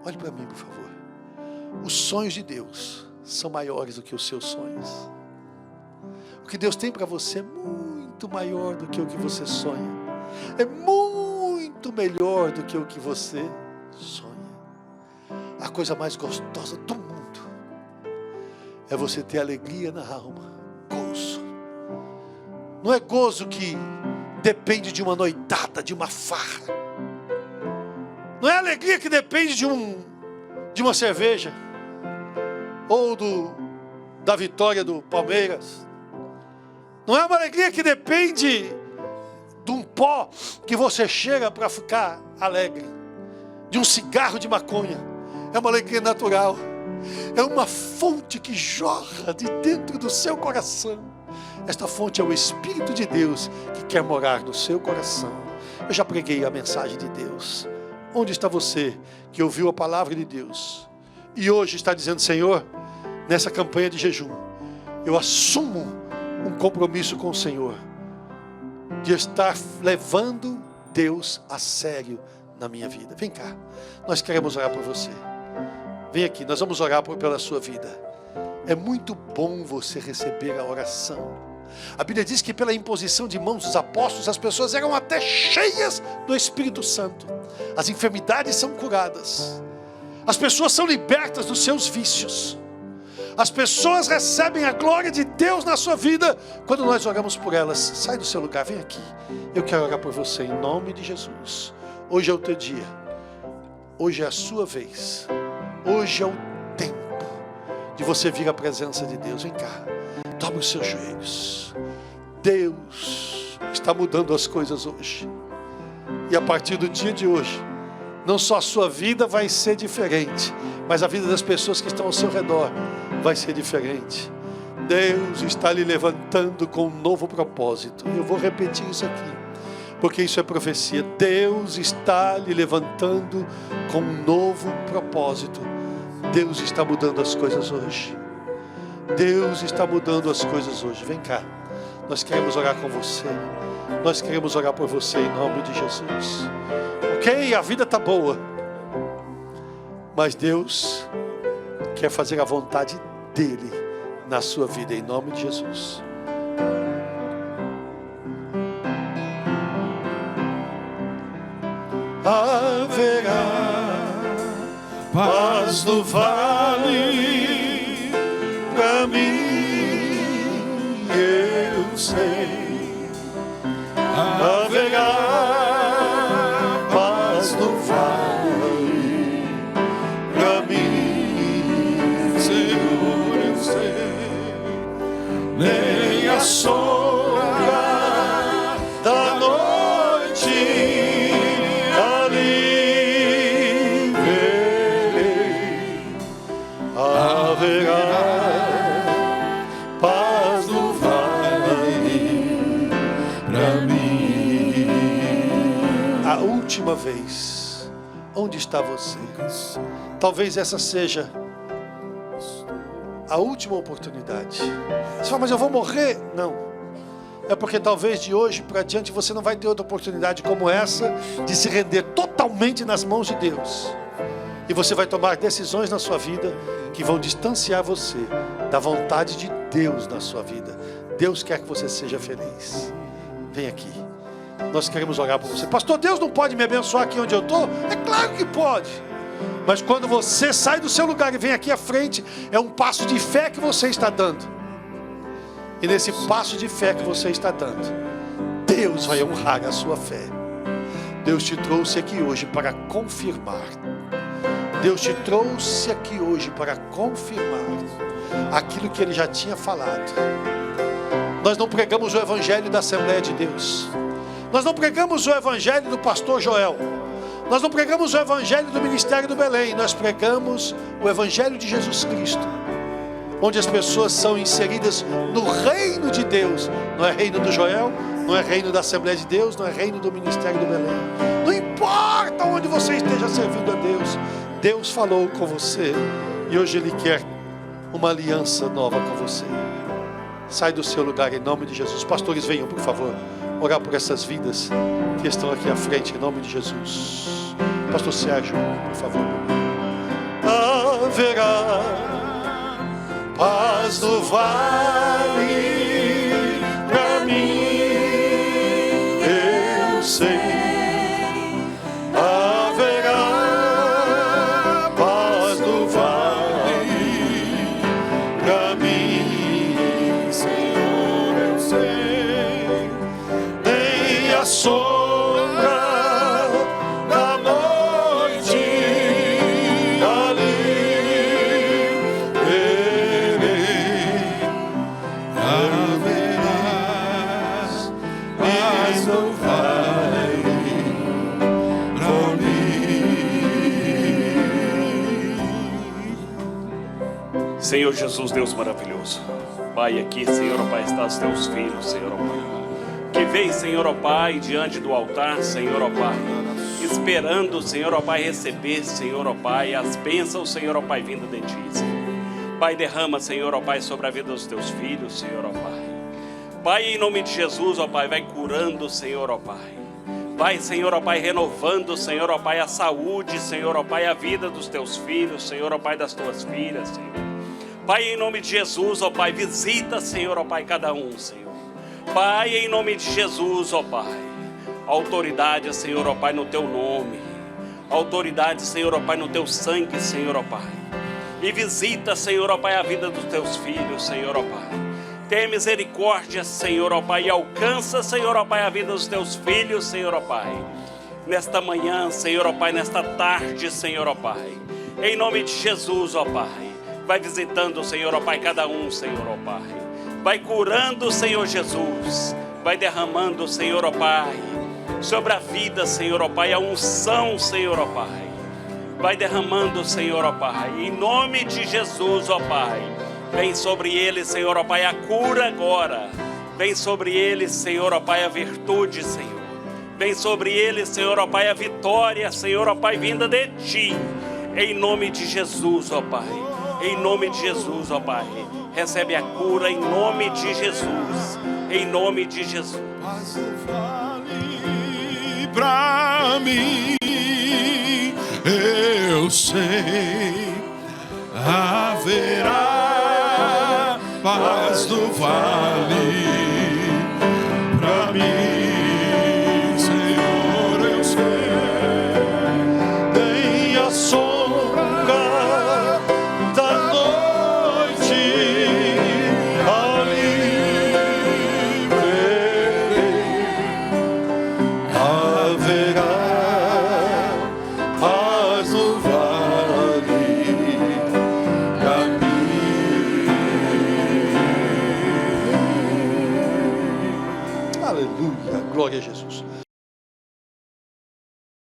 Olhe para mim, por favor. Os sonhos de Deus são maiores do que os seus sonhos. O que Deus tem para você é muito maior do que o que você sonha. É muito melhor do que o que você sonha. A coisa mais gostosa do mundo é você ter alegria na alma, gozo. Não é gozo que depende de uma noitada, de uma farra. Não é alegria que depende de uma cerveja ou da vitória do Palmeiras. Não é uma alegria que depende de um pó que você cheira para ficar alegre, de um cigarro de maconha. É uma alegria natural. É uma fonte que jorra de dentro do seu coração. Esta fonte é o Espírito de Deus que quer morar no seu coração. Eu já preguei a mensagem de Deus. Onde está você que ouviu a palavra de Deus e hoje está dizendo: Senhor, nessa campanha de jejum, eu assumo um compromisso com o Senhor de estar levando Deus a sério na minha vida. Vem cá, nós queremos orar por você. Vem aqui, nós vamos orar pela sua vida. É muito bom você receber a oração. A Bíblia diz que pela imposição de mãos dos apóstolos, as pessoas eram até cheias do Espírito Santo. As enfermidades são curadas. As pessoas são libertas dos seus vícios. As pessoas recebem a glória de Deus na sua vida quando nós oramos por elas. Sai do seu lugar, vem aqui. Eu quero orar por você em nome de Jesus. Hoje é o teu dia. Hoje é a sua vez. Hoje é o tempo de você vir à presença de Deus. Vem cá. Dobre os seus joelhos. Deus está mudando as coisas hoje. E a partir do dia de hoje, não só a sua vida vai ser diferente, mas a vida das pessoas que estão ao seu redor vai ser diferente. Deus está lhe levantando com um novo propósito. Eu vou repetir isso aqui, porque isso é profecia. Deus está lhe levantando com um novo propósito. Deus está mudando as coisas hoje. Deus está mudando as coisas hoje. Vem cá, nós queremos orar com você. Nós queremos orar por você em nome de Jesus. Ok, a vida está boa, mas Deus quer fazer a vontade dEle na sua vida em nome de Jesus. Haverá paz no vale, pra mim eu sei. Haverá paz no vale, pra mim, Senhor, eu sei. Nem a sombra da noite ali verei. Haverá paz no vale, pra mim. A última vez, onde está você? Talvez essa seja a última oportunidade. Você fala, mas eu vou morrer? Não. É porque talvez de hoje para diante você não vai ter outra oportunidade como essa de se render totalmente nas mãos de Deus. E você vai tomar decisões na sua vida que vão distanciar você da vontade de Deus na sua vida. Deus quer que você seja feliz. Vem aqui. Nós queremos orar por você. Pastor, Deus não pode me abençoar aqui onde eu estou? É claro que pode. Mas quando você sai do seu lugar e vem aqui à frente, é um passo de fé que você está dando. E nesse passo de fé que você está dando, Deus vai honrar a sua fé. Deus te trouxe aqui hoje para confirmar. Deus te trouxe aqui hoje para confirmar aquilo que Ele já tinha falado. Nós não pregamos o Evangelho da Assembleia de Deus. Nós não pregamos o Evangelho do pastor Joel. Nós não pregamos o Evangelho do Ministério do Belém. Nós pregamos o Evangelho de Jesus Cristo, onde as pessoas são inseridas no reino de Deus. Não é reino do Joel, não é reino da Assembleia de Deus, não é reino do Ministério do Belém. Não importa onde você esteja servindo a Deus, Deus falou com você e hoje Ele quer uma aliança nova com você. Sai do seu lugar em nome de Jesus. Pastores, venham, por favor, orar por essas vidas que estão aqui à frente em nome de Jesus. Pastor Sérgio, por favor. Haverá paz no vale, pra mim eu sei, haverá paz no vale, pra mim, Senhor, eu sei, nem a sombra da noite ali verei, haverás paz no vale pra mim. Senhor Jesus, Deus maravilhoso, Pai, aqui, Senhor, ó Pai, está os teus filhos, Senhor, ó Pai, que vem, Senhor, ó Pai, diante do altar, Senhor, ó Pai, esperando, Senhor, ó Pai, receber, Senhor, ó Pai, as bênçãos, Senhor, ó Pai, vinda de Ti, Senhor. Pai, derrama, Senhor, ó Pai, sobre a vida dos Teus filhos, Senhor, ó Pai. Pai, em nome de Jesus, ó Pai, vai curando, Senhor, ó Pai. Vai, Senhor, ó Pai, renovando, Senhor, ó Pai, a saúde, Senhor, ó Pai, a vida dos Teus filhos, Senhor, ó Pai, das Tuas filhas, Senhor. Pai, em nome de Jesus, ó Pai, visita, Senhor, ó Pai, cada um, Senhor. Pai, em nome de Jesus, ó Pai, autoridade, Senhor, ó Pai, no Teu nome. Autoridade, Senhor, ó Pai, no Teu sangue, Senhor, ó Pai. E visita, Senhor, ó Pai, a vida dos Teus filhos, Senhor, ó Pai. Tenha misericórdia, Senhor, ó Pai, e alcança, Senhor, ó Pai, a vida dos Teus filhos, Senhor, ó Pai. Nesta manhã, Senhor, ó Pai, nesta tarde, Senhor, ó Pai. Em nome de Jesus, ó Pai. Vai visitando, Senhor, ó Pai, cada um, Senhor, ó Pai. Vai curando, Senhor Jesus. Vai derramando, Senhor, ó Pai, sobre a vida, Senhor, ó Pai, a unção, Senhor, ó Pai. Vai derramando, Senhor, ó Pai. Em nome de Jesus, ó Pai. Vem sobre eles, Senhor, ó Pai, a cura agora. Vem sobre eles, Senhor, ó Pai, a virtude, Senhor. Vem sobre eles, Senhor, ó Pai, a vitória, Senhor, ó Pai, vinda de Ti. Em nome de Jesus, ó Pai. Em nome de Jesus, ó Pai. Recebe a cura em nome de Jesus. Em nome de Jesus. Paz no vale pra mim, eu sei, haverá paz no vale pra mim, Senhor, eu sei, nem a sombra da noite ali haverá paz no vale pra mim. Aleluia, glória a Jesus.